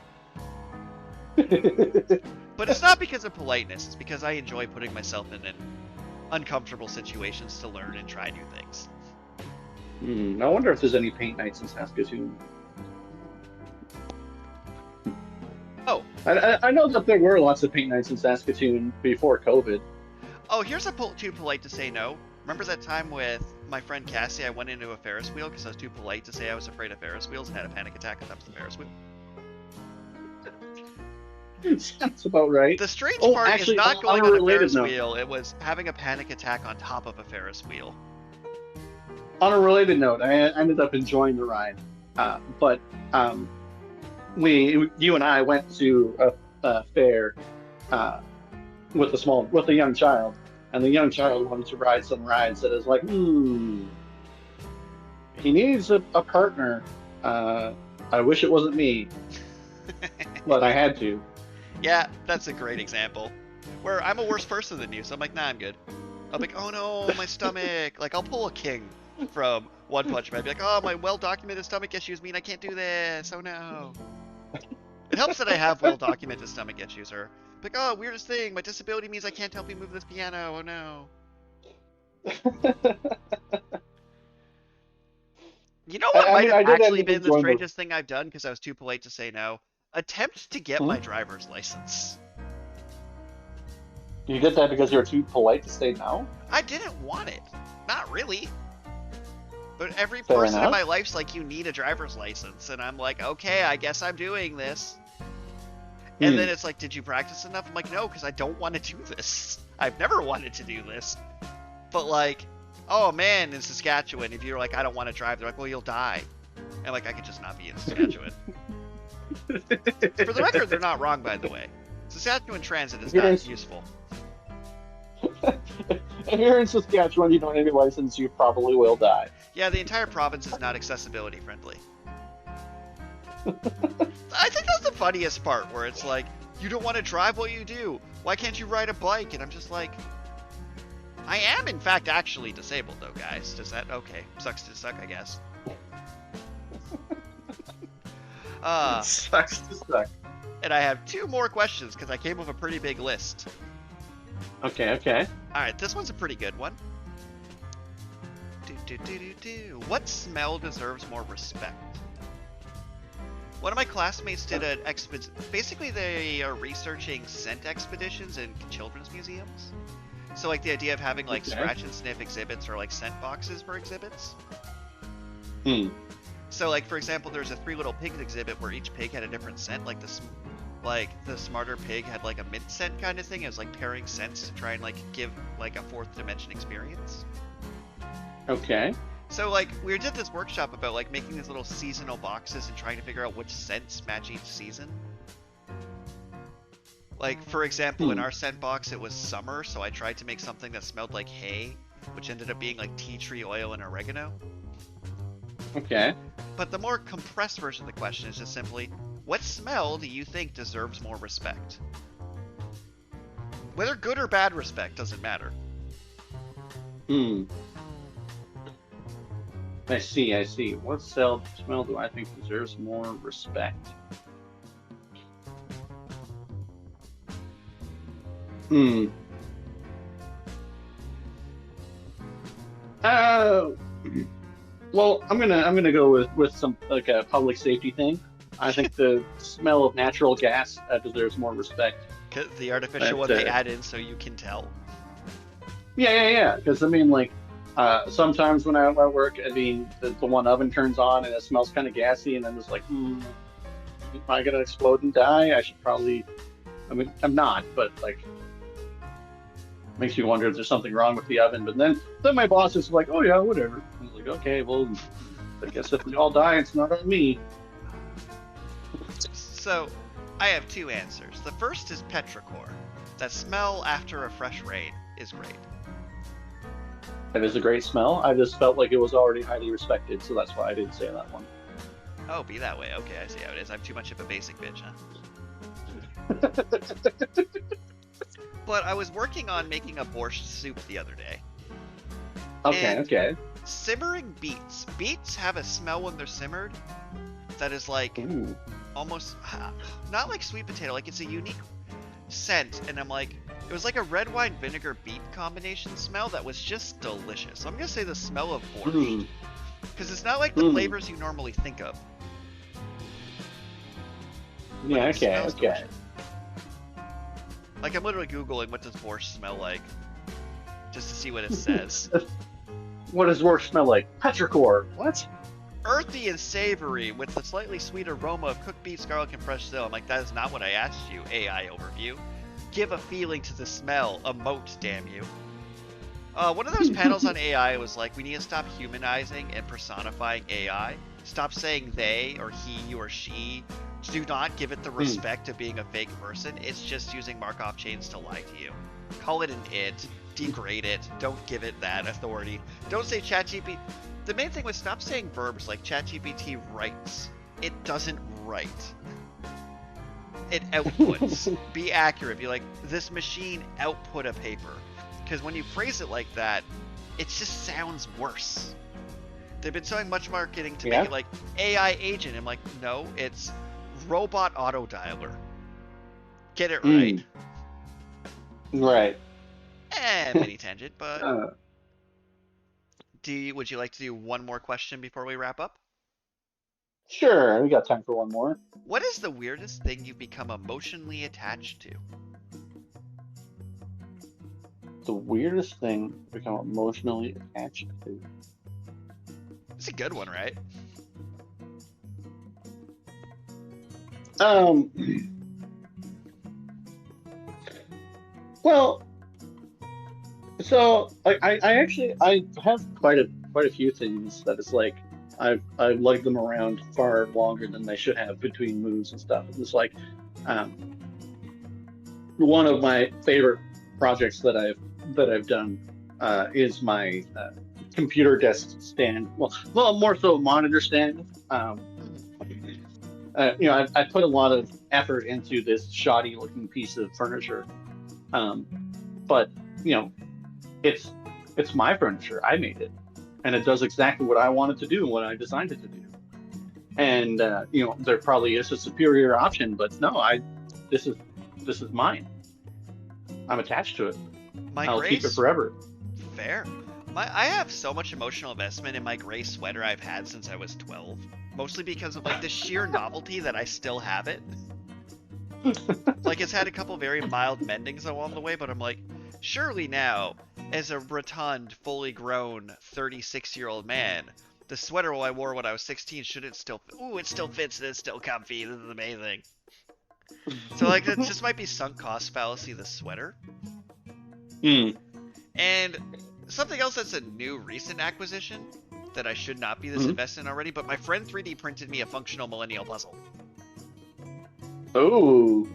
But it's not because of politeness, it's because I enjoy putting myself in uncomfortable situations to learn and try new things. I wonder if there's any paint nights in Saskatoon. Oh. I know that there were lots of paint nights in Saskatoon before COVID. Oh, here's a too polite to say no. Remember that time with my friend Cassie, I went into a Ferris wheel because I was too polite to say I was afraid of Ferris wheels and had a panic attack on top of the Ferris wheel? Sounds about right. The strange part is not going on a Ferris wheel, it was having a panic attack on top of a Ferris wheel. On a related note, I ended up enjoying the ride, but you and I went to a fair with a young child, and the young child wanted to ride some rides that is like, he needs a partner. I wish it wasn't me, but I had to. Yeah, that's a great example. Where I'm a worse person than you, so I'm like, nah, I'm good. I'll be like, oh no, my stomach. Like, I'll pull a King from One Punch Man. I'd be like, oh, my well-documented stomach issues mean I can't do this. Oh no. It helps that I have well-documented stomach issues, or like, oh, weirdest thing, my disability means I can't help you move this piano. Oh no. You know what might have actually been the strangest thing I've done because I was too polite to say no? Attempt to get my driver's license. You get that because you're too polite to say no? I didn't want it. Not really. But every person in my life's like, you need a driver's license. And I'm like, okay, I guess I'm doing this. And then it's like, did you practice enough? I'm like, no, because I don't want to do this. I've never wanted to do this. But like, oh man, in Saskatchewan, if you're like, I don't want to drive, they're like, well, you'll die. And like, I could just not be in Saskatchewan. For the record, they're not wrong, by the way. Saskatchewan transit is not useful. If you're in Saskatchewan, you don't have a license, you probably will die. Yeah, the entire province is not accessibility friendly. I think that's the funniest part, where it's like, you don't want to drive, what you do? Why can't you ride a bike? And I'm just like, I am in fact actually disabled though, guys. Does that, okay, sucks to suck, I guess. Sucks to suck. And I have two more questions, because I came with a pretty big list. Okay. Alright, this one's a pretty good one. What smell deserves more respect? One of my classmates did an expedition. Basically, they are researching scent expeditions in children's museums. So, like, the idea of having, like, scratch and sniff exhibits or, like, scent boxes for exhibits. So, like, for example, there's a Three Little Pigs exhibit where each pig had a different scent. Like, like the smarter pig had like a mint scent kind of thing. It was like pairing scents to try and like give like a fourth dimension experience. Okay. So like we did this workshop about like making these little seasonal boxes and trying to figure out which scents match each season. Like for example, in our scent box it was summer, so I tried to make something that smelled like hay, which ended up being like tea tree oil and oregano. Okay. But the more compressed version of the question is just simply, what smell do you think deserves more respect? Whether good or bad respect doesn't matter. I see. What smell do I think deserves more respect? Well, I'm gonna go with some like a public safety thing. I think the smell of natural gas deserves more respect. The artificial one they add in so you can tell. Yeah. Because I mean, like, sometimes when I'm at work, I mean, the one oven turns on and it smells kind of gassy, and I'm just like, am I gonna explode and die? I should probably. I mean, I'm not, but like, makes you wonder if there's something wrong with the oven. But then my boss is like, oh yeah, whatever. I was like, okay, well, I guess if we all die, it's not on me. So, I have two answers. The first is petrichor. That smell after a fresh rain is great. That is a great smell. I just felt like it was already highly respected, so that's why I didn't say that one. Oh, be that way. Okay, I see how it is. I'm too much of a basic bitch, huh? But I was working on making a borscht soup the other day. Okay. Simmering beets. Beets have a smell when they're simmered that is like almost not like sweet potato, like it's a unique scent, and I'm like, it was like a red wine vinegar beet combination smell that was just delicious. So I'm gonna say the smell of borscht, because it's not like the flavors you normally think of. Yeah, okay. Delicious. Like I'm literally googling what does borscht smell like, just to see what it says. What does borscht smell like? Petrichor. What? Earthy and savory with a slightly sweet aroma of cooked beets, garlic, and fresh dill. I'm like, that is not what I asked you, AI overview. Give a feeling to the smell. Emote, damn you. One of those panels on AI was like, we need to stop humanizing and personifying AI. Stop saying they or he or she. Do not give it the respect of being a fake person. It's just using Markov chains to lie to you. Call it an it. Degrade it. Don't give it that authority. Don't say ChatGPT. The main thing was stop saying verbs like ChatGPT writes. It doesn't write. It outputs. Be accurate. Be like, this machine output a paper. Because when you phrase it like that, it just sounds worse. They've been selling much marketing to make it like AI agent. I'm like, no, it's robot auto dialer. Get it right. Right. Mini tangent, but would you like to do one more question before we wrap up? Sure, we got time for one more. What is the weirdest thing you've become emotionally attached to? The weirdest thing I've become emotionally attached to. It's a good one, right? Well, so I actually have quite a few things that it's like I've lugged them around far longer than they should have between moves and stuff. It's like one of my favorite projects that I've done is my computer desk stand. Well, more so monitor stand. I put a lot of effort into this shoddy looking piece of furniture, but it's my furniture. I made it, and it does exactly what I wanted to do and what I designed it to do. And there probably is a superior option, but no, this is mine. I'm attached to it. I'll keep it forever. Fair. I have so much emotional investment in my gray sweater I've had since I was 12. Mostly because of like the sheer novelty that I still have it. Like it's had a couple very mild mendings along the way, but I'm like, surely now, as a rotund, fully grown, 36-year-old man, the sweater I wore when I was 16 shouldn't still. Ooh, it still fits and it's still comfy. This is amazing. So like it just might be sunk cost fallacy, the sweater. And something else that's a new recent acquisition that I should not be this invested in already, but my friend 3D printed me a functional millennial puzzle. Oh.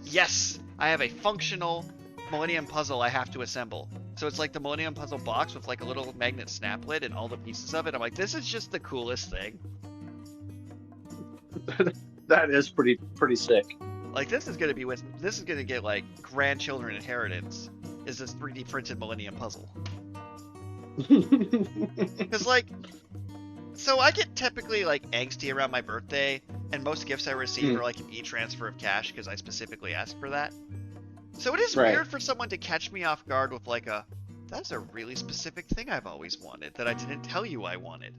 Yes, I have a functional Millennium Puzzle I have to assemble. So it's like the Millennium Puzzle box with like a little magnet snap lid and all the pieces of it. I'm like, this is just the coolest thing. That is pretty sick. Like this is gonna get like grandchildren inheritance. Is this 3D printed Millennium Puzzle? Because like, so I get typically like angsty around my birthday, and most gifts I receive are like an e-transfer of cash because I specifically asked for that. So it is weird for someone to catch me off guard with like that's a really specific thing I've always wanted that I didn't tell you I wanted.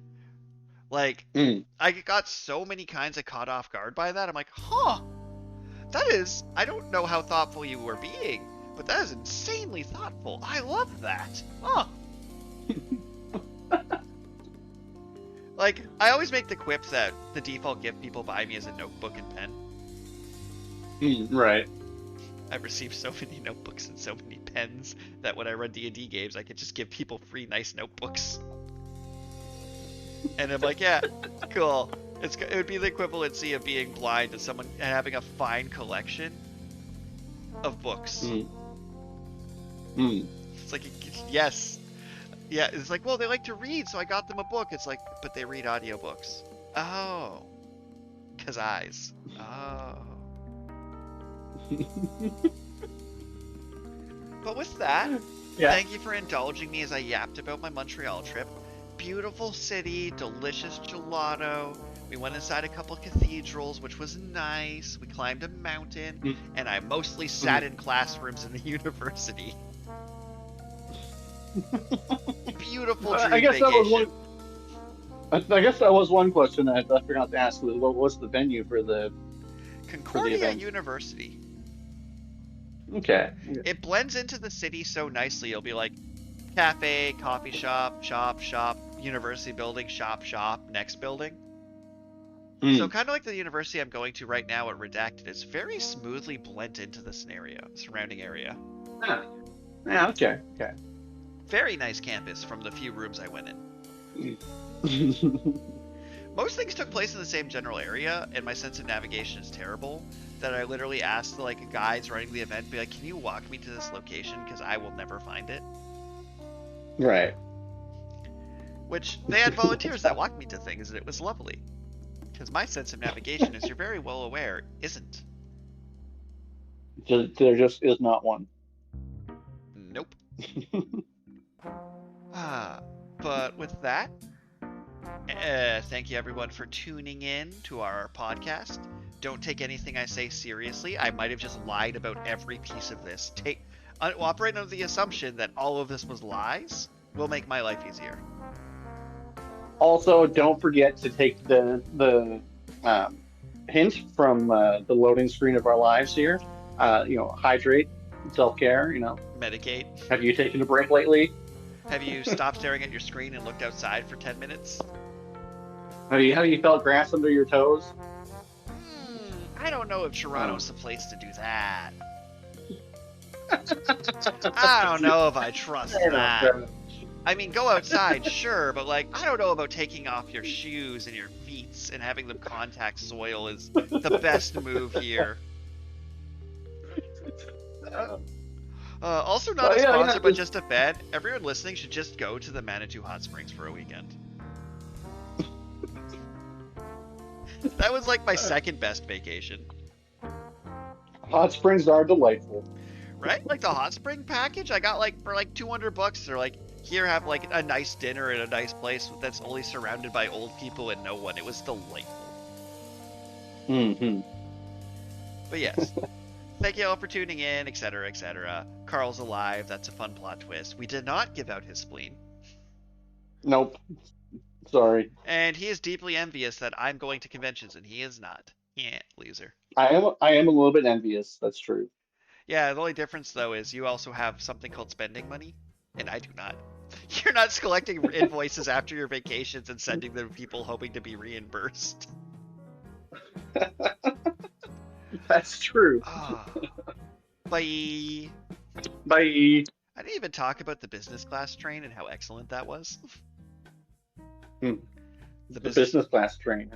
Like, I got so many kinds of caught off guard by that. I'm like, huh, I don't know how thoughtful you were being, but that is insanely thoughtful. I love that. Huh. Like, I always make the quip that the default gift people buy me is a notebook and pen. Right. I've received so many notebooks and so many pens that when I run D&D games, I could just give people free nice notebooks. And I'm like, yeah, cool. It would be the equivalency of being blind to someone having a fine collection of books. It's like, yes. Yeah, it's like, well, they like to read, so I got them a book. It's like, but they read audiobooks. Oh. 'Cause eyes. Oh. But with that, thank you for indulging me as I yapped about my Montreal trip. Beautiful city, delicious gelato. We went inside a couple cathedrals, which was nice. We climbed a mountain, and I mostly sat in classrooms in the university. Beautiful dream vacation. I guess that was one question I forgot to ask. What was the venue for the Concordia University? Okay. It blends into the city so nicely. It'll be like cafe, coffee shop, shop, university building, shop, next building. So kind of like the university I'm going to right now at Redacted. It's very smoothly blend into the surrounding area. Yeah, okay. Very nice campus from the few rooms I went in. Most things took place in the same general area, and my sense of navigation is terrible, that I literally asked the guys running the event, be like, can you walk me to this location, because I will never find it. Right. Which, they had volunteers that walked me to things, and it was lovely. Because my sense of navigation, as you're very well aware, isn't. There just is not one. Nope. But with that, thank you everyone for tuning in to our podcast. Don't take anything I say seriously. I might have just lied about every piece of this. Operate under the assumption that all of this was lies will make my life easier. Also, don't forget to take the hint from the loading screen of our lives here. Hydrate, self-care. Medicate. Have you taken a break lately? Have you stopped staring at your screen and looked outside for 10 minutes? Have you felt grass under your toes? I don't know if Toronto's the place to do that. I don't know if I trust that. I mean, go outside, sure, but I don't know about taking off your shoes and your feet and having them contact soil is the best move here. Also not a sponsor, but just a fan. Everyone listening should just go to the Manitou Hot Springs for a weekend. That was my second best vacation. Hot springs are delightful. Right? The hot spring package I got for $200. They're here, have a nice dinner at a nice place that's only surrounded by old people and no one. It was delightful. But yes. Thank you all for tuning in, etc., etc. Carl's alive. That's a fun plot twist. We did not give out his spleen. Nope. Sorry. And he is deeply envious that I'm going to conventions and he is not. Yeah, loser. I am a little bit envious. That's true. Yeah, the only difference though is you also have something called spending money, and I do not. You're not collecting invoices after your vacations and sending them to people hoping to be reimbursed. That's true. Ah, bye. Bye. I didn't even talk about the business class train and how excellent that was. Hmm. The The business. business class train.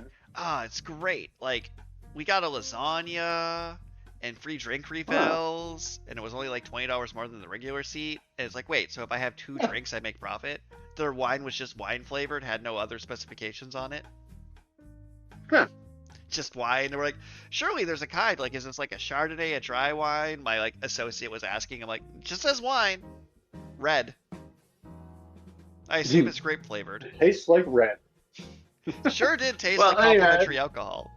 It's great. Like, we got a lasagna and free drink Huh. refills, and it was only like $20 more than the regular seat. And it's like, wait, so if I have two Yeah. drinks, I make profit? Their wine was just wine flavored, had no other specifications on it. Huh. Just wine. And we're like, surely there's a kind. Like, is this like a Chardonnay, a dry wine? My like associate was asking. I'm like, just says wine, red. I assume it's grape flavored. Tastes like red. Sure did taste Well, like anyway, complimentary alcohol.